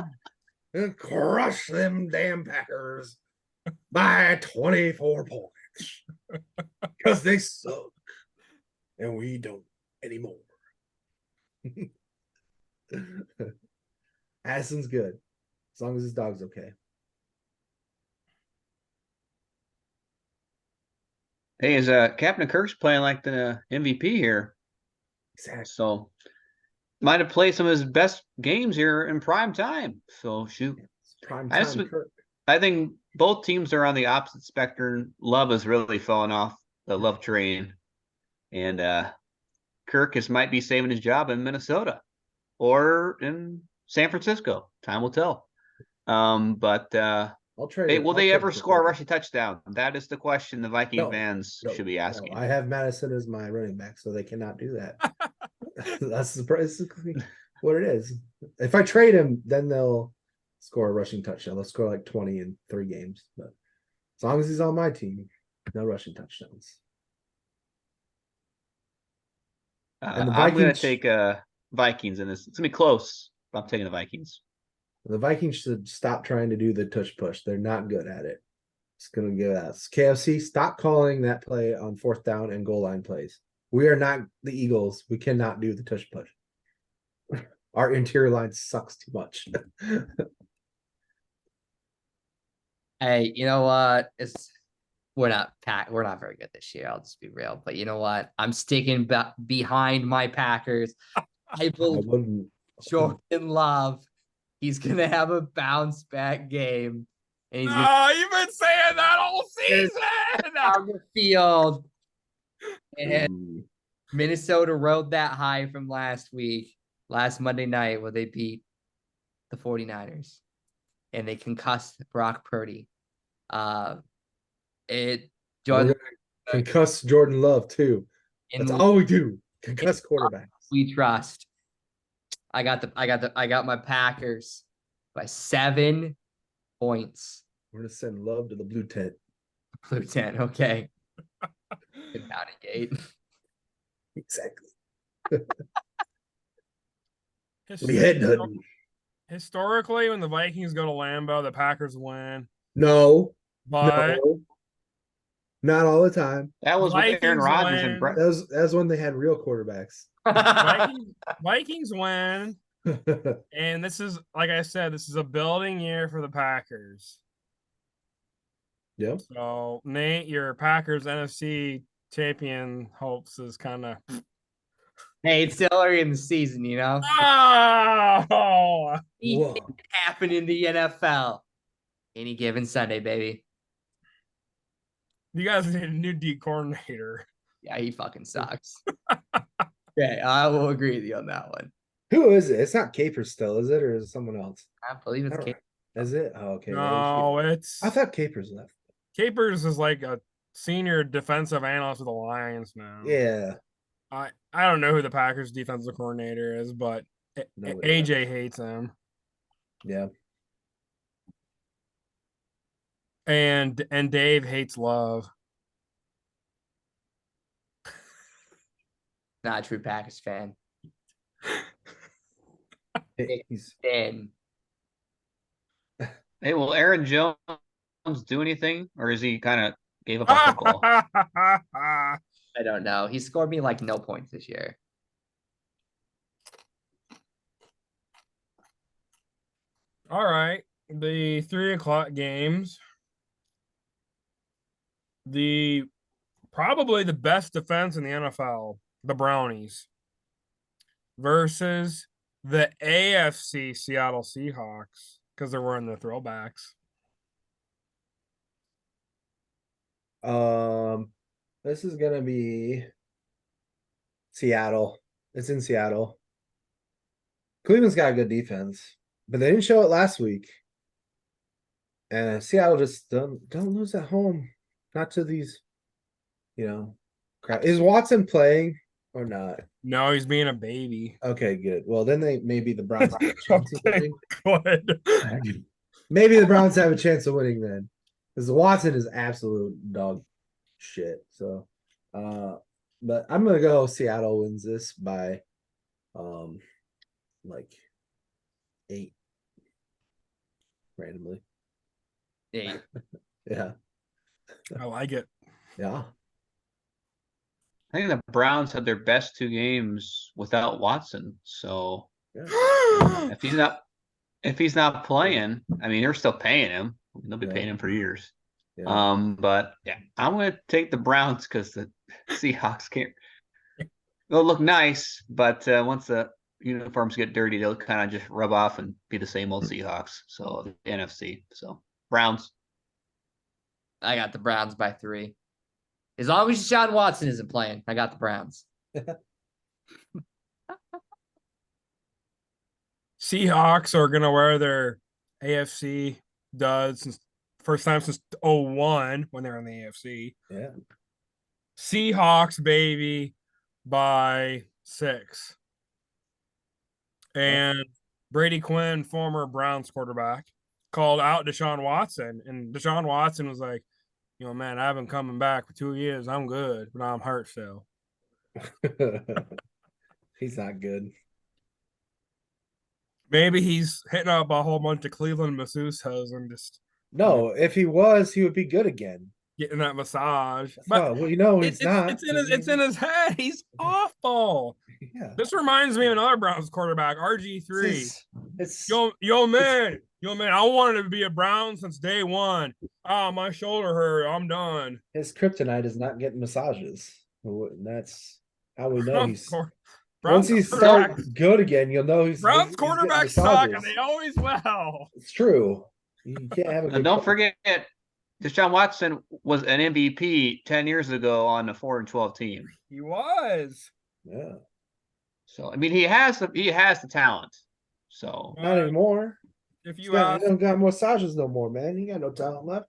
[SPEAKER 3] and crush them damn Packers by 24 points. Because they suck. And we don't anymore. Addison's good. As long as his dog's okay.
[SPEAKER 4] Hey, is Captain Kirk's playing like the MVP here?
[SPEAKER 3] Exactly.
[SPEAKER 4] So might have played some of his best games here in prime time. So shoot.
[SPEAKER 3] Prime
[SPEAKER 4] I just-
[SPEAKER 3] time Kirk.
[SPEAKER 4] I think both teams are on the opposite spectrum. Love has really fallen off the love train. And Kirk might be saving his job in Minnesota or in San Francisco. Time will tell. But
[SPEAKER 3] I'll trade.
[SPEAKER 4] hey,
[SPEAKER 3] it.
[SPEAKER 4] will
[SPEAKER 3] I'll
[SPEAKER 4] they
[SPEAKER 3] trade
[SPEAKER 4] ever
[SPEAKER 3] it for
[SPEAKER 4] score a
[SPEAKER 3] Kirk.
[SPEAKER 4] rushing touchdown? That is the question the Viking
[SPEAKER 3] No,
[SPEAKER 4] fans
[SPEAKER 3] No,
[SPEAKER 4] should be
[SPEAKER 3] no,
[SPEAKER 4] asking.
[SPEAKER 3] I have Madison as my running back, so they cannot do that. That's basically what it is. If I trade him, then they'll score a rushing touchdown. They'll score like 20 in 3 games. But as long as he's on my team, no rushing touchdowns. And the
[SPEAKER 4] I'm going to
[SPEAKER 3] Vikings-
[SPEAKER 4] take Vikings in this. It's going to be close, but I'm taking the Vikings.
[SPEAKER 3] The Vikings should stop trying to do the tush push. They're not good at it. It's going to give us KFC. Stop calling that play on 4th down and goal line plays. We are not the Eagles. We cannot do the tush push. Our interior line sucks too much.
[SPEAKER 2] Hey, you know what? We're not very good this year. I'll just be real. But you know what? I'm sticking behind my Packers. I
[SPEAKER 3] I
[SPEAKER 2] believe
[SPEAKER 3] wouldn't.
[SPEAKER 2] Jordan Love. He's gonna have a bounce back game, and he's gonna
[SPEAKER 1] Oh, you've been saying that all season.
[SPEAKER 2] be on the field. And
[SPEAKER 3] Ooh.
[SPEAKER 2] Minnesota rode that high from last Monday night, where they beat the 49ers, and they concussed Brock Purdy.
[SPEAKER 3] We're
[SPEAKER 2] Jordan
[SPEAKER 3] gonna concuss Jordan Love too.
[SPEAKER 2] in
[SPEAKER 3] That's all we do. Concuss quarterbacks.
[SPEAKER 2] we trust. I got my Packers by 7 points.
[SPEAKER 3] We're gonna send Love to the blue tent.
[SPEAKER 2] Blue 10, okay. Good bounty gate.
[SPEAKER 3] Exactly.
[SPEAKER 1] His
[SPEAKER 3] We had nothing.
[SPEAKER 1] Historically, when the Vikings go to Lambeau, the Packers win.
[SPEAKER 3] No,
[SPEAKER 1] But
[SPEAKER 3] no, not all the time.
[SPEAKER 4] That was with Aaron
[SPEAKER 1] Vikings
[SPEAKER 4] Rodgers and
[SPEAKER 1] win.
[SPEAKER 4] Brett.
[SPEAKER 3] That was when they had real quarterbacks.
[SPEAKER 1] Vikings win.
[SPEAKER 3] Yeah,
[SPEAKER 1] And this is, like I said, this is a building year for the Packers. So, Nate, your Packers NFC champion hopes is kind of.
[SPEAKER 2] Hey, it's still early in the season, you know?
[SPEAKER 1] Oh!
[SPEAKER 3] Whoa.
[SPEAKER 2] Anything can happen in the NFL. Any given Sunday, baby.
[SPEAKER 1] You guys need a new D coordinator.
[SPEAKER 2] Yeah, he fucking sucks. Okay, I will agree with you on that one.
[SPEAKER 3] Who is it? It's not Capers still, is it, or is it someone else?
[SPEAKER 2] I believe it's
[SPEAKER 3] I don't-
[SPEAKER 2] Kate.
[SPEAKER 3] Is it? Oh, okay.
[SPEAKER 1] No, it's.
[SPEAKER 3] I thought Capers left.
[SPEAKER 1] Capers is like a senior defensive analyst with the Lions now.
[SPEAKER 3] Yeah.
[SPEAKER 1] I don't know who the Packers defensive coordinator is, but
[SPEAKER 3] Nobody
[SPEAKER 1] AJ hates him.
[SPEAKER 3] Yeah.
[SPEAKER 1] And Dave hates Love.
[SPEAKER 2] Not a true Packers fan.
[SPEAKER 3] He's
[SPEAKER 2] Dan.
[SPEAKER 4] Hey, will Aaron Jones do anything, or is he kind of gave up on football?
[SPEAKER 2] I don't know. He scored me like no points this year.
[SPEAKER 1] All right. The 3:00 games. Probably the best defense in the NFL, the Brownies, versus the AFC Seattle Seahawks, because they're wearing their throwbacks.
[SPEAKER 3] This is gonna be Seattle. It's in Seattle. Cleveland's got a good defense, but they didn't show it last week. And Seattle just don't lose at home. Not to these, crap. Is Watson playing or not?
[SPEAKER 1] No, he's being a baby.
[SPEAKER 3] Okay, good. Well, then maybe the Browns have a chance of
[SPEAKER 1] Okay,
[SPEAKER 3] winning.
[SPEAKER 1] good.
[SPEAKER 3] Maybe the Browns have a chance of winning then. Because Watson is absolute dog shit. So but I'm gonna go Seattle wins this by like 8 randomly.
[SPEAKER 2] Yeah,
[SPEAKER 3] Yeah.
[SPEAKER 1] I like it.
[SPEAKER 3] Yeah.
[SPEAKER 4] I think the Browns had their best 2 games without Watson. So
[SPEAKER 3] Yeah.
[SPEAKER 4] if he's not playing, I mean, they're still paying him. They'll be
[SPEAKER 3] Yeah.
[SPEAKER 4] paying him for years.
[SPEAKER 3] Yeah.
[SPEAKER 4] But yeah, I'm gonna take the Browns because the Seahawks can't. They'll look nice, but once the uniforms get dirty, they'll kind of just rub off and be the same old Seahawks. So the NFC. So Browns.
[SPEAKER 2] I got the Browns by 3. As long as Deshaun Watson isn't playing, I got the Browns.
[SPEAKER 1] Seahawks are gonna wear their AFC duds since first time since 01 when they're in the AFC.
[SPEAKER 3] Yeah.
[SPEAKER 1] Seahawks, baby, by 6. And Brady Quinn, former Browns quarterback, called out Deshaun Watson. And Deshaun Watson was like, man, I've been coming back for 2 years. I'm good, but I'm hurt still.
[SPEAKER 3] He's not good.
[SPEAKER 1] Maybe he's hitting up a whole bunch of Cleveland masseuses and just
[SPEAKER 3] No, if he was, he would be good again.
[SPEAKER 1] getting that massage. But
[SPEAKER 3] Well, he's not.
[SPEAKER 1] it's in his head. He's awful.
[SPEAKER 3] Yeah.
[SPEAKER 1] This reminds me of another Browns quarterback, RG3.
[SPEAKER 3] It's
[SPEAKER 1] Yo, man, I wanted to be a Brown since day one. My shoulder hurt. I'm done.
[SPEAKER 3] his kryptonite is not getting massages. That's how we know he's.
[SPEAKER 1] Browns
[SPEAKER 3] Once he
[SPEAKER 1] quarterback-
[SPEAKER 3] starts good again, you'll know he's.
[SPEAKER 1] Browns
[SPEAKER 3] he's getting
[SPEAKER 1] quarterbacks suck, and
[SPEAKER 3] massages.
[SPEAKER 1] they always will.
[SPEAKER 3] It's true. You can't have a
[SPEAKER 4] And
[SPEAKER 3] good
[SPEAKER 4] don't forget, Deshaun Watson was an MVP 10 years ago on the 4-12 team.
[SPEAKER 1] He was.
[SPEAKER 3] Yeah.
[SPEAKER 4] So I mean, he has the talent. So
[SPEAKER 3] Not anymore.
[SPEAKER 1] If
[SPEAKER 3] He
[SPEAKER 1] you ask,
[SPEAKER 3] don't got massages no more, man. He got no talent left.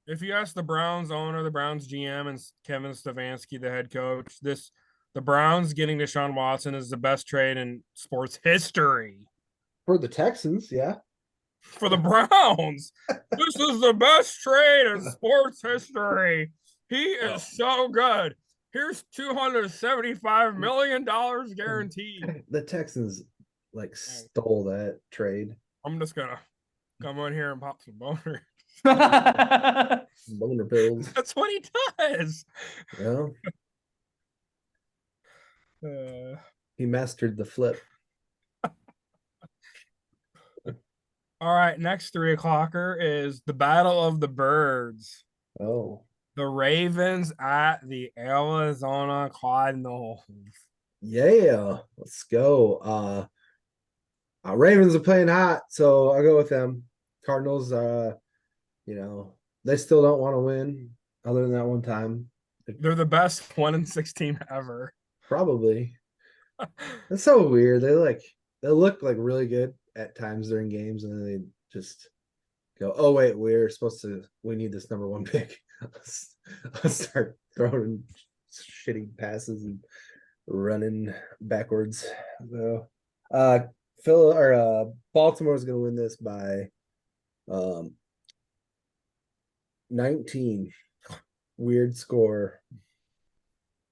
[SPEAKER 1] if you ask the Browns owner, the Browns GM, and Kevin Stefanski, the head coach, the Browns getting Deshaun Watson is the best trade in sports history.
[SPEAKER 3] For the Texans, yeah.
[SPEAKER 1] For the Browns, this is the best trade in sports history. He is so good. Here's $275 million guaranteed.
[SPEAKER 3] The Texans stole that trade.
[SPEAKER 1] I'm just gonna come in here and pop some boner.
[SPEAKER 3] Boner pills.
[SPEAKER 1] That's what he does.
[SPEAKER 3] Yeah, he mastered the flip.
[SPEAKER 1] All right, next 3 o'clocker is the Battle of the Birds.
[SPEAKER 3] Oh,
[SPEAKER 1] The Ravens at the Arizona Cardinals.
[SPEAKER 3] yeah. Let's go. Ravens are playing hot, so I'll go with them. Cardinals, they still don't want to win other than that one time.
[SPEAKER 1] They're the best 1-6 team ever.
[SPEAKER 3] Probably. That's so weird. They look like really good at times during games, and then they just go, "Oh wait, we need this number 1 pick." Let's start throwing shitty passes and running backwards. So, Baltimore's gonna win this by 19. Weird score.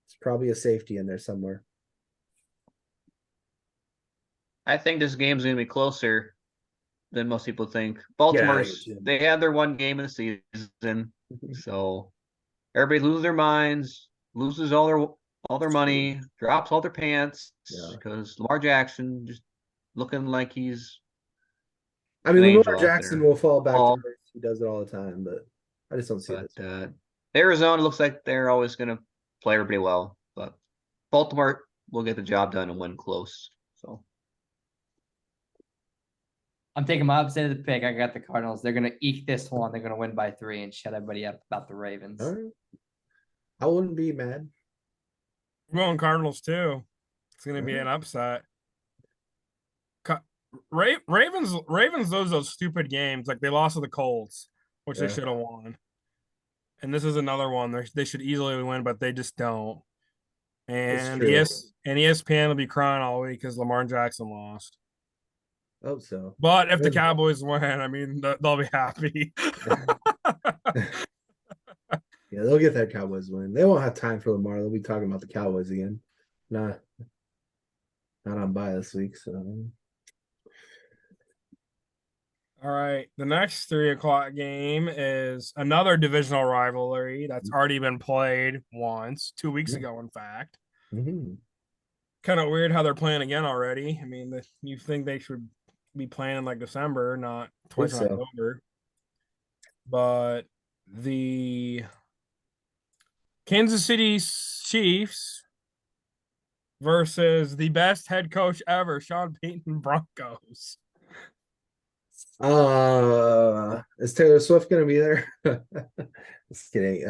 [SPEAKER 3] It's probably a safety in there somewhere.
[SPEAKER 4] I think this game's going to be closer than most people think.
[SPEAKER 3] Get outta here,
[SPEAKER 4] Baltimore's
[SPEAKER 3] Jim.
[SPEAKER 4] they had their one game of the season, so everybody loses their minds, loses all their money, drops all their pants
[SPEAKER 3] Yeah.
[SPEAKER 4] because Lamar Jackson just looking like he's
[SPEAKER 3] I mean,
[SPEAKER 4] an
[SPEAKER 3] Lamar
[SPEAKER 4] angel out
[SPEAKER 3] Jackson
[SPEAKER 4] there.
[SPEAKER 3] will fall back
[SPEAKER 4] Fall.
[SPEAKER 3] to earth. He does it all the time, but I just don't see
[SPEAKER 4] But
[SPEAKER 3] this.
[SPEAKER 4] Arizona looks like they're always going to play everybody well, but Baltimore will get the job done and win close. So
[SPEAKER 2] I'm taking my opposite of the pick. I got the Cardinals. They're gonna eke this one. They're gonna win by 3 and shut everybody up about the Ravens.
[SPEAKER 3] All right. I wouldn't be mad.
[SPEAKER 1] I'm going Cardinals too. It's gonna be
[SPEAKER 3] Alright.
[SPEAKER 1] an upset. Ravens lose those stupid games. Like they lost to the Colts, which they
[SPEAKER 3] Yeah.
[SPEAKER 1] should have won. And this is another one they should easily win, but they just don't. And
[SPEAKER 3] true.
[SPEAKER 1] ESPN will be crying all week because Lamar Jackson lost.
[SPEAKER 3] Hope so.
[SPEAKER 1] But if the
[SPEAKER 3] Yeah.
[SPEAKER 1] Cowboys win, I mean, they'll be happy.
[SPEAKER 3] Yeah, they'll get that Cowboys win. They won't have time for Lamar. They'll be talking about the Cowboys again. Not on bye this week. So
[SPEAKER 1] All right. The next 3 o'clock game is another divisional rivalry that's already been played once, 2 weeks
[SPEAKER 3] Yeah.
[SPEAKER 1] ago, in fact.
[SPEAKER 3] mhm.
[SPEAKER 1] Kind of weird how they're playing again already. I mean, you think they should be playing in like December, not twice in
[SPEAKER 3] so.
[SPEAKER 1] October. But the Kansas City Chiefs versus the best head coach ever, Sean Payton Broncos.
[SPEAKER 3] Is Taylor Swift gonna be there? Just kidding.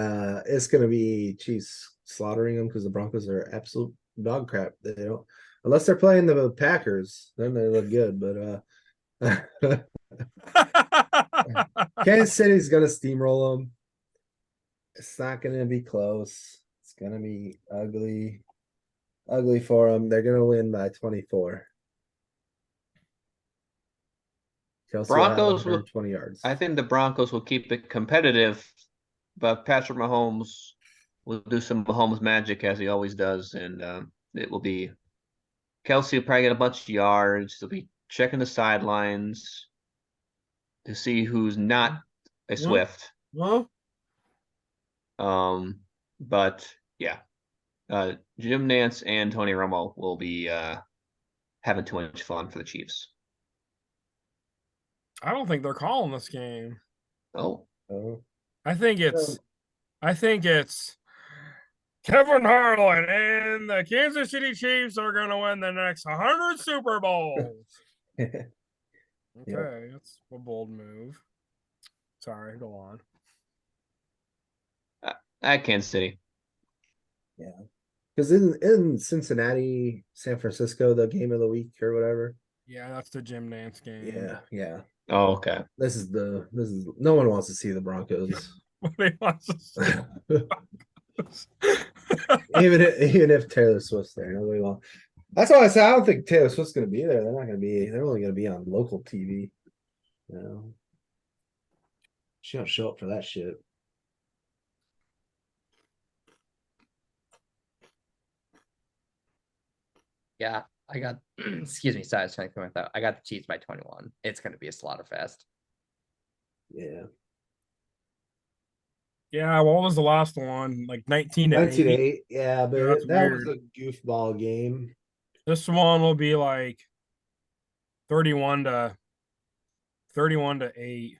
[SPEAKER 3] It's gonna be Chiefs slaughtering them because the Broncos are absolute dog crap. They don't, unless they're playing the Packers, then they look good. But Kansas City's gonna steamroll them. It's not gonna be close. It's gonna be ugly for them. They're gonna win by 24. Kelsey will have
[SPEAKER 4] Broncos will
[SPEAKER 3] 120 yards.
[SPEAKER 4] I think the Broncos will keep it competitive, but Patrick Mahomes will do some Mahomes magic as he always does, and it will be Kelsey will probably get a bunch of yards. They'll be checking the sidelines to see who's not a Swift.
[SPEAKER 1] Well,
[SPEAKER 4] But yeah, Jim Nance and Tony Romo will be having too much fun for the Chiefs.
[SPEAKER 1] I don't think they're calling this game.
[SPEAKER 4] Oh,
[SPEAKER 1] I think it's Kevin Harlan and the Kansas City Chiefs are going to win the next 100 Super Bowls. Okay, that's a bold move. Sorry, go on.
[SPEAKER 4] at Kansas City.
[SPEAKER 3] Yeah, because in Cincinnati, San Francisco, the game of the week or whatever.
[SPEAKER 1] Yeah, that's the Jim Nance game.
[SPEAKER 3] Yeah.
[SPEAKER 4] Oh, okay.
[SPEAKER 3] This is no one wants to see the Broncos.
[SPEAKER 1] They want to see
[SPEAKER 3] even if Taylor Swift's there, nobody wants. That's why I said I don't think Taylor Swift's going to be there. They're not going to be. They're only going to be on local TV. She don't show up for that shit.
[SPEAKER 2] Yeah. I got, excuse me, sorry, I was trying to come with that. I got the Chiefs by 21. It's going to be a slaughter fest.
[SPEAKER 3] Yeah.
[SPEAKER 1] Yeah, what was the last one? Like 19 to
[SPEAKER 3] 19 to
[SPEAKER 1] 8.
[SPEAKER 3] 8. Yeah, but
[SPEAKER 1] that's
[SPEAKER 3] that was
[SPEAKER 1] weird.
[SPEAKER 3] a goofball game.
[SPEAKER 1] This one will be like 31 to 8.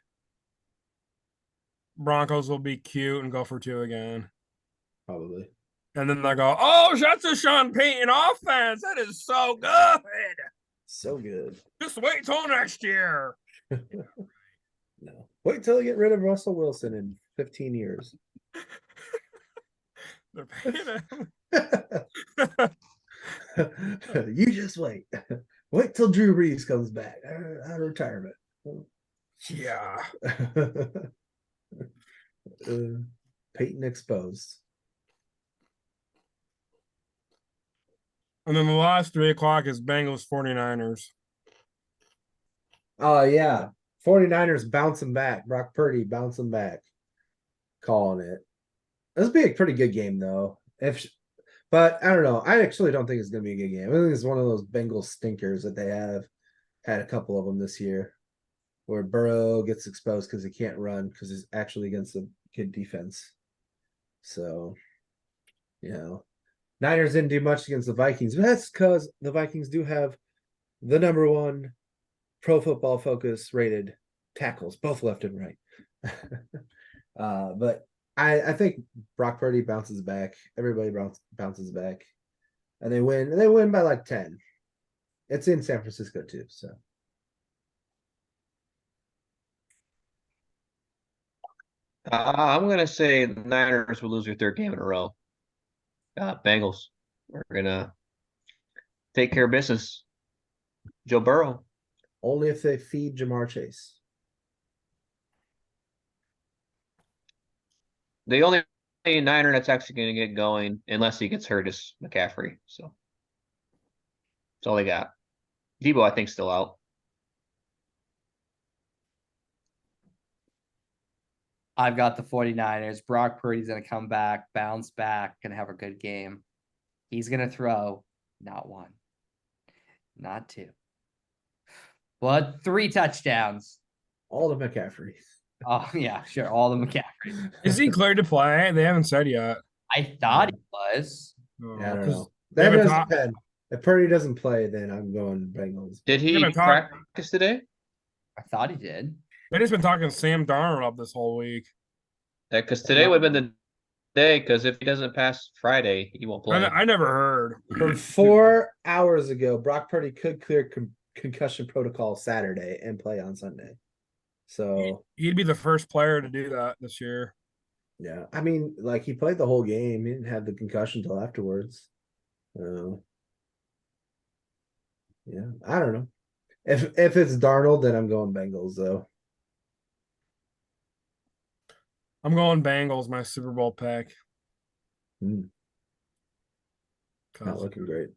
[SPEAKER 1] Broncos will be cute and go for 2 again.
[SPEAKER 3] Probably.
[SPEAKER 1] And then they'll go, oh, that's a Sean Payton offense. That is so good.
[SPEAKER 3] So good.
[SPEAKER 1] Just wait till next year.
[SPEAKER 3] No. Wait till you get rid of Russell Wilson in 15 years.
[SPEAKER 1] They're paying him.
[SPEAKER 3] You just wait. Wait till Drew Brees comes back out of retirement.
[SPEAKER 1] Yeah.
[SPEAKER 3] Peyton exposed.
[SPEAKER 1] And then the last 3 o'clock is Bengals 49ers.
[SPEAKER 3] Oh, yeah. 49ers bouncing back. Brock Purdy bouncing back. Calling it. This will be a pretty good game, though. But I don't know. I actually don't think it's going to be a good game. I think it's one of those Bengals stinkers that they have had a couple of them this year where Burrow gets exposed because he can't run because he's actually against a good defense. So, Niners didn't do much against the Vikings, but that's because the Vikings do have the number 1 Pro Football Focus rated tackles, both left and right. But I think Brock Purdy bounces back. Everybody bounces back, and they win. And they win by like 10. It's in San Francisco too, so.
[SPEAKER 4] I'm gonna say the Niners will lose their 3rd game in a row. Bengals are gonna take care of business. Joe Burrow.
[SPEAKER 3] Only if they feed Jamar Chase.
[SPEAKER 4] The only Niner that's actually gonna get going, unless he gets hurt, is McCaffrey. So that's all they got. Debo, I think, still out.
[SPEAKER 2] I've got the 49ers. Brock Purdy's going to come back, bounce back, going to have a good game. He's going to throw not 1, not 2, but 3 touchdowns.
[SPEAKER 3] All the McCaffrey.
[SPEAKER 2] Oh, yeah, sure. All the McCaffrey.
[SPEAKER 1] Is he cleared to play? They haven't said yet.
[SPEAKER 2] I thought he was.
[SPEAKER 3] Yeah, I don't
[SPEAKER 1] 'Cause
[SPEAKER 3] know.
[SPEAKER 1] they
[SPEAKER 3] That
[SPEAKER 1] haven't
[SPEAKER 3] does
[SPEAKER 1] talked-
[SPEAKER 3] depend. If Purdy doesn't play, then I'm going Bengals.
[SPEAKER 4] Did he
[SPEAKER 1] haven't talked-
[SPEAKER 4] practice today?
[SPEAKER 2] I thought he did.
[SPEAKER 1] They just been talking Sam Darnold up this whole week.
[SPEAKER 4] Because today would have been the day. Because if he doesn't pass Friday, he won't play.
[SPEAKER 1] I never heard.
[SPEAKER 3] From 4 hours ago, Brock Purdy could clear concussion protocol Saturday and play on Sunday. So
[SPEAKER 1] He'd be the first player to do that this year.
[SPEAKER 3] yeah, I mean, like he played the whole game. He didn't have the concussion till afterwards. Yeah, I don't know. If it's Darnold, then I'm going Bengals though.
[SPEAKER 1] I'm going Bengals, my Super Bowl pick.
[SPEAKER 3] Hmm,
[SPEAKER 1] 'Cause
[SPEAKER 3] not looking great.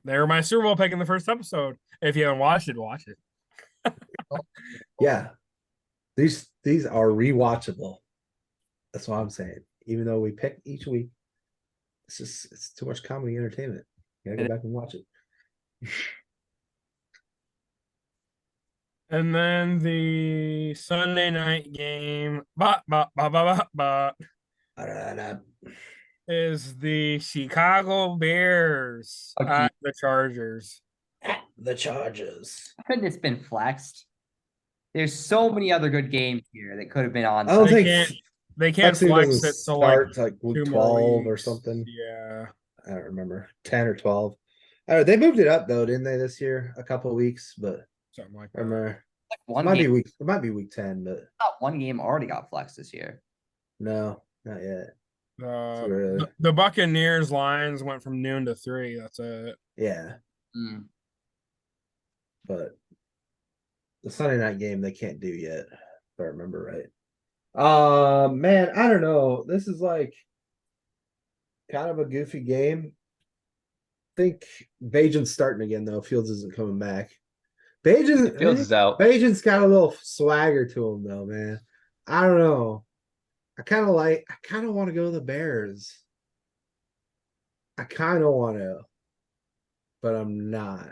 [SPEAKER 1] they're my Super Bowl pick in the first episode. If you haven't watched it, watch it.
[SPEAKER 3] Yeah, these are rewatchable. That's what I'm saying. Even though we pick each week, it's too much comedy entertainment. You gotta go back and watch it.
[SPEAKER 1] And then the Sunday night game,
[SPEAKER 3] Da-da-da.
[SPEAKER 1] is the Chicago Bears
[SPEAKER 2] Okay.
[SPEAKER 1] at the Chargers.
[SPEAKER 3] The Chargers.
[SPEAKER 2] Couldn't it's been flexed? There's so many other good games here that could have been on.
[SPEAKER 3] I don't
[SPEAKER 1] They
[SPEAKER 3] think
[SPEAKER 1] can't They can't
[SPEAKER 3] Flexing
[SPEAKER 1] flex
[SPEAKER 3] doesn't
[SPEAKER 1] it to like
[SPEAKER 3] start like week
[SPEAKER 1] 2 more
[SPEAKER 3] 12 or
[SPEAKER 1] weeks.
[SPEAKER 3] something.
[SPEAKER 1] Yeah.
[SPEAKER 3] I don't remember 10 or 12. They moved it up though, didn't they, this year? A couple of weeks, but
[SPEAKER 1] Something like
[SPEAKER 3] I
[SPEAKER 1] that.
[SPEAKER 3] remember
[SPEAKER 2] Like
[SPEAKER 3] it
[SPEAKER 2] one
[SPEAKER 3] might be
[SPEAKER 2] game,
[SPEAKER 3] week. It might be week 10, but
[SPEAKER 2] one game already got flexed this year.
[SPEAKER 3] no, not yet.
[SPEAKER 1] Uh,
[SPEAKER 3] Too early.
[SPEAKER 1] the Buccaneers lines went from noon to 3. That's it.
[SPEAKER 3] Yeah,
[SPEAKER 2] Hmm.
[SPEAKER 3] but the Sunday night game they can't do yet, if I remember right. Man, I don't know. This is like kind of a goofy game. I think Bajan's starting again though. Fields isn't coming back.
[SPEAKER 4] Fields is out.
[SPEAKER 3] Bajan's got a little swagger to him though, man. I don't know. I kind of want to go to the Bears. I kind of want to. but I'm not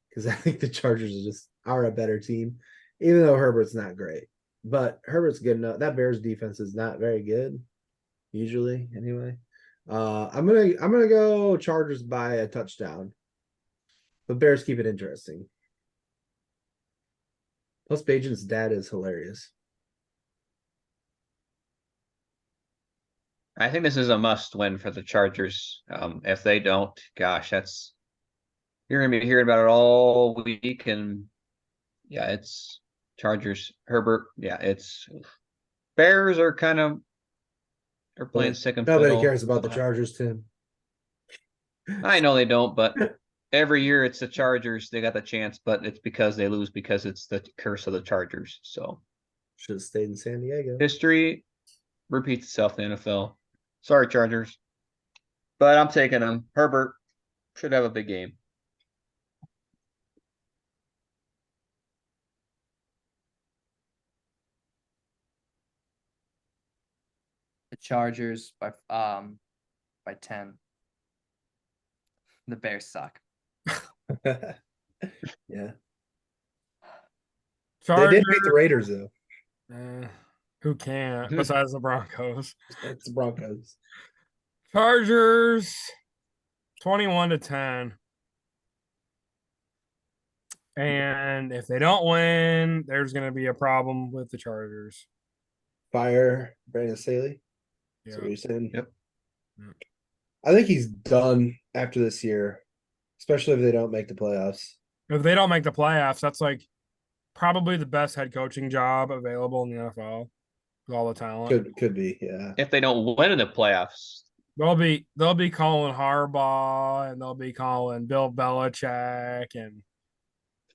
[SPEAKER 3] because I think the Chargers are a better team, even though Herbert's not great. But Herbert's good enough. That Bears defense is not very good, usually anyway. I'm gonna go Chargers by a touchdown. But Bears keep it interesting. Plus, Bajan's dad is hilarious.
[SPEAKER 4] I think this is a must win for the Chargers. If they don't, gosh, you're gonna be hearing about it all week. And yeah, it's Chargers, Herbert. Yeah, it's Bears are playing second
[SPEAKER 3] Nobody
[SPEAKER 4] fiddle.
[SPEAKER 3] cares about the Chargers, Tim.
[SPEAKER 4] I know they don't, but every year it's the Chargers. They got the chance, but it's because they lose because it's the curse of the Chargers. So
[SPEAKER 3] Should have stayed in San Diego.
[SPEAKER 4] history repeats itself in the NFL. Sorry, Chargers. But I'm taking them. Herbert should have a big game.
[SPEAKER 2] The Chargers by 10. The Bears suck.
[SPEAKER 3] Yeah. They
[SPEAKER 1] Chargers.
[SPEAKER 3] did beat the Raiders though.
[SPEAKER 1] Who can't besides the Broncos?
[SPEAKER 3] It's the Broncos.
[SPEAKER 1] Chargers 21-10. And if they don't win, there's going to be a problem with the Chargers.
[SPEAKER 3] Fire Brandon Staley.
[SPEAKER 1] Yeah.
[SPEAKER 3] That's what you're saying.
[SPEAKER 4] Yep.
[SPEAKER 1] Yeah.
[SPEAKER 3] I think he's done after this year, especially if they don't make the playoffs.
[SPEAKER 1] If they don't make the playoffs, that's like probably the best head coaching job available in the NFL with all the talent.
[SPEAKER 3] Could be, yeah.
[SPEAKER 4] If they don't win in the playoffs,
[SPEAKER 1] They'll be calling Harbaugh and they'll be calling Bill Belichick and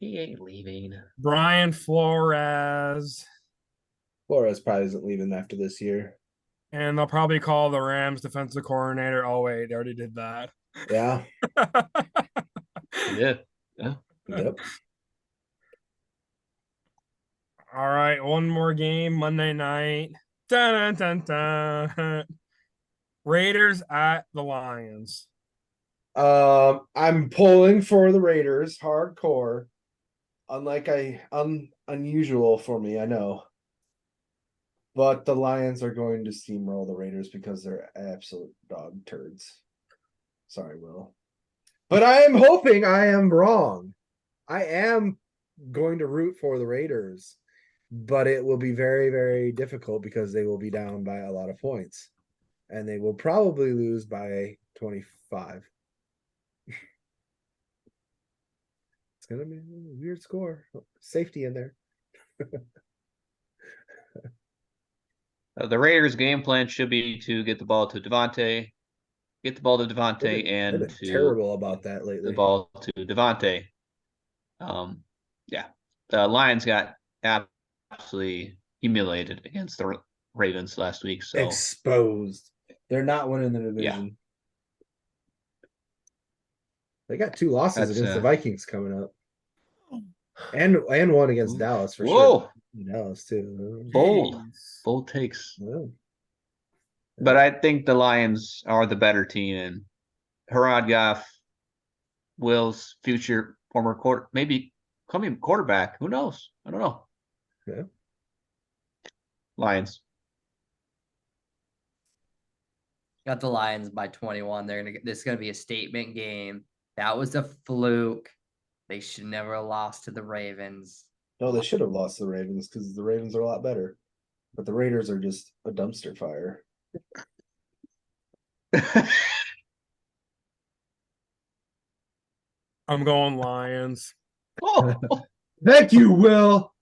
[SPEAKER 4] he ain't leaving.
[SPEAKER 1] Brian Flores.
[SPEAKER 3] Flores probably isn't leaving after this year.
[SPEAKER 1] And they'll probably call the Rams defensive coordinator. Oh, wait, they already did that.
[SPEAKER 3] Yeah.
[SPEAKER 4] Yeah.
[SPEAKER 3] Yep.
[SPEAKER 1] All right, one more game Monday night. Dun, dun, dun, dun. Raiders at the Lions.
[SPEAKER 3] I'm pulling for the Raiders hardcore. Unusual for me, I know. But the Lions are going to steamroll the Raiders because they're absolute dog turds. Sorry, Will. But I am hoping I am wrong. I am going to root for the Raiders, but it will be very, very difficult because they will be down by a lot of points. And they will probably lose by 25. It's going to be a weird score. Safety in there.
[SPEAKER 4] The Raiders' game plan should be to get the ball to Devontae,
[SPEAKER 3] They've
[SPEAKER 4] and
[SPEAKER 3] been
[SPEAKER 4] to
[SPEAKER 3] terrible about that lately.
[SPEAKER 4] the ball to Devontae. Yeah, the Lions got absolutely humiliated against the Ravens last week. So
[SPEAKER 3] Exposed. They're not winning the division. They got 2 losses
[SPEAKER 4] That's,
[SPEAKER 3] against the Vikings coming up. And one against Dallas for
[SPEAKER 4] whoa,
[SPEAKER 3] sure. Dallas too.
[SPEAKER 4] bold takes.
[SPEAKER 3] Yeah.
[SPEAKER 4] But I think the Lions are the better team, and Herod Goff, Will's future former maybe coming quarterback. Who knows? I don't know.
[SPEAKER 3] Yeah.
[SPEAKER 4] Lions.
[SPEAKER 2] Got the Lions by 21. This is gonna be a statement game. That was a fluke. They should never have lost to the Ravens.
[SPEAKER 3] No, they should have lost to the Ravens because the Ravens are a lot better. But the Raiders are just a dumpster fire.
[SPEAKER 1] I'm going Lions.
[SPEAKER 4] Oh,
[SPEAKER 3] Thank you, Will.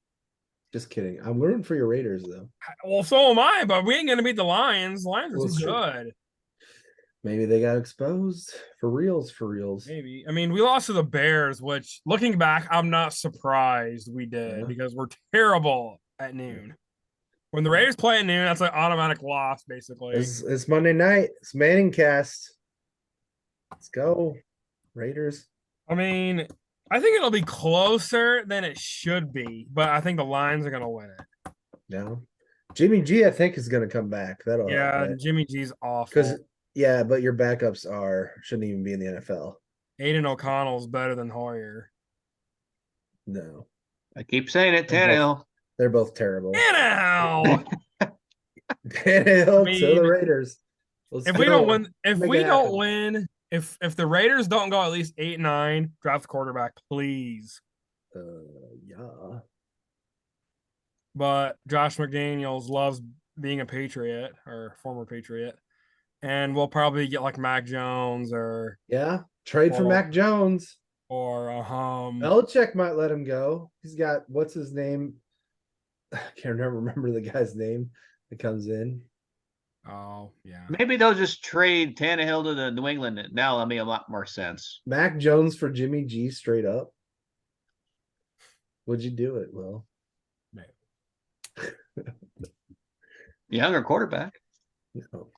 [SPEAKER 3] Just kidding. I'm rooting for your Raiders though.
[SPEAKER 1] Well, so am I, but we ain't gonna beat the Lions. Lions are
[SPEAKER 3] Well,
[SPEAKER 1] too
[SPEAKER 3] it's true.
[SPEAKER 1] good.
[SPEAKER 3] Maybe they got exposed for reals.
[SPEAKER 1] Maybe. I mean, we lost to the Bears, which looking back, I'm not surprised we did
[SPEAKER 3] Yeah.
[SPEAKER 1] because we're terrible at noon. When the Raiders play at noon, that's an automatic loss, basically.
[SPEAKER 3] It's Monday night. It's Manning cast. Let's go, Raiders.
[SPEAKER 1] I mean, I think it'll be closer than it should be, but I think the Lions are gonna win it.
[SPEAKER 3] No, Jimmy G, I think is going to come back. That'll
[SPEAKER 1] Yeah,
[SPEAKER 3] help,
[SPEAKER 1] Jimmy G's awful.
[SPEAKER 3] because but your backups shouldn't even be in the NFL.
[SPEAKER 1] Aiden O'Connell's better than Hoyer.
[SPEAKER 3] No,
[SPEAKER 4] I keep saying it,
[SPEAKER 3] They're both-
[SPEAKER 4] Tannehill.
[SPEAKER 3] they're both terrible.
[SPEAKER 1] Now,
[SPEAKER 3] Tannehill to the
[SPEAKER 1] mean,
[SPEAKER 3] Raiders. Let's
[SPEAKER 1] if we don't
[SPEAKER 3] go.
[SPEAKER 1] win, if
[SPEAKER 3] Make
[SPEAKER 1] we
[SPEAKER 3] it
[SPEAKER 1] don't
[SPEAKER 3] happen.
[SPEAKER 1] win, if the Raiders don't go at least 8-9, draft the quarterback, please.
[SPEAKER 3] Yeah.
[SPEAKER 1] But Josh McDaniels loves being a Patriot or former Patriot, and we'll probably get like Mac Jones or
[SPEAKER 3] Yeah. Trade for
[SPEAKER 1] Well-
[SPEAKER 3] Mac Jones.
[SPEAKER 1] Belichick
[SPEAKER 3] Belichick might let him go. He's got what's his name? I can't remember the guy's name that comes in.
[SPEAKER 1] Oh yeah.
[SPEAKER 4] Maybe they'll just trade Tannehill to the New England. Now that'll make a lot more sense.
[SPEAKER 3] Mac Jones for Jimmy G straight up. Would you do it, Will?
[SPEAKER 4] Younger quarterback.
[SPEAKER 3] No.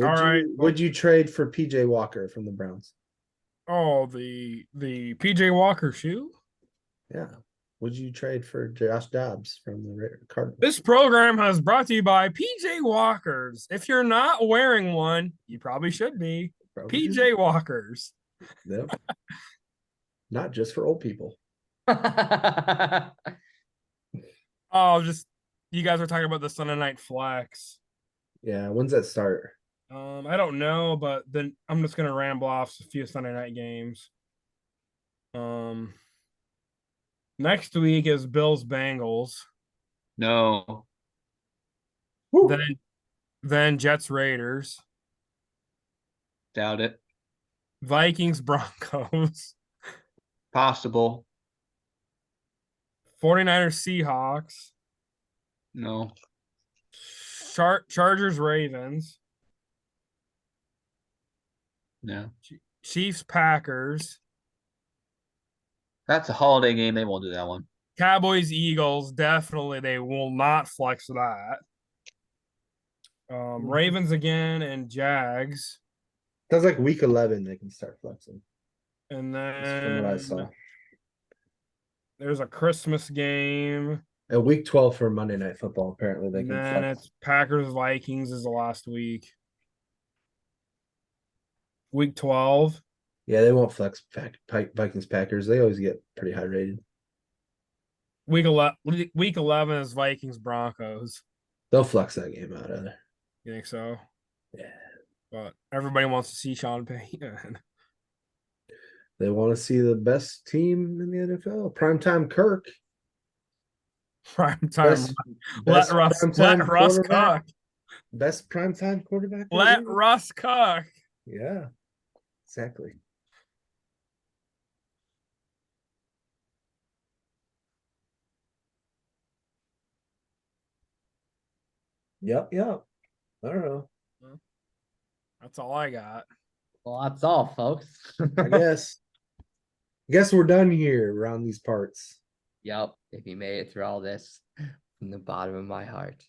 [SPEAKER 1] All right.
[SPEAKER 3] Would you trade for PJ Walker from the Browns?
[SPEAKER 1] Oh, the PJ Walker shoe.
[SPEAKER 3] Yeah. Would you trade for Josh Dobbs from the Cardinals?
[SPEAKER 1] This program has brought to you by PJ Walkers. If you're not wearing one, you probably should be.
[SPEAKER 3] Probably.
[SPEAKER 1] PJ Walkers.
[SPEAKER 3] Yep. Not just for old people.
[SPEAKER 1] Oh, just you guys are talking about the Sunday night flex.
[SPEAKER 3] Yeah. When's that start?
[SPEAKER 1] I don't know, but then I'm just gonna ramble off a few Sunday night games. Next week is Bills Bengals.
[SPEAKER 4] No.
[SPEAKER 1] Then Jets Raiders,
[SPEAKER 4] Doubt it.
[SPEAKER 1] Vikings Broncos,
[SPEAKER 4] Possible.
[SPEAKER 1] 49ers Seahawks,
[SPEAKER 4] No.
[SPEAKER 1] Chargers Ravens,
[SPEAKER 4] No.
[SPEAKER 1] Chiefs Packers,
[SPEAKER 4] That's a holiday game. They won't do that one.
[SPEAKER 1] Cowboys Eagles. Definitely they will not flex that. Ravens again and Jags.
[SPEAKER 3] Sounds like week 11 they can start flexing.
[SPEAKER 1] And
[SPEAKER 3] That's from what I
[SPEAKER 1] then
[SPEAKER 3] saw.
[SPEAKER 1] there's a Christmas game.
[SPEAKER 3] And week 12 for Monday Night Football, apparently they
[SPEAKER 1] And
[SPEAKER 3] can
[SPEAKER 1] then
[SPEAKER 3] flex.
[SPEAKER 1] it's Packers Vikings is the last week. Week 12.
[SPEAKER 3] Yeah, they won't flex Vikings Packers. They always get pretty high rated.
[SPEAKER 1] Week 11 is Vikings Broncos.
[SPEAKER 3] They'll flex that game out of there.
[SPEAKER 1] You think so?
[SPEAKER 3] Yeah.
[SPEAKER 1] But everybody wants to see Sean Payton.
[SPEAKER 3] They want to see the best team in the NFL. Primetime Kirk.
[SPEAKER 1] Prime time.
[SPEAKER 3] Best
[SPEAKER 1] Let Russ
[SPEAKER 3] quarterback.
[SPEAKER 1] cook.
[SPEAKER 3] Best primetime quarterback.
[SPEAKER 1] Let
[SPEAKER 3] ever.
[SPEAKER 1] Russ cook.
[SPEAKER 3] Yeah, exactly. Yep. I don't know.
[SPEAKER 1] That's all I got.
[SPEAKER 2] Well, that's all, folks.
[SPEAKER 3] I guess we're done here around these parts.
[SPEAKER 2] Yep. If you made it through all this from the bottom of my heart.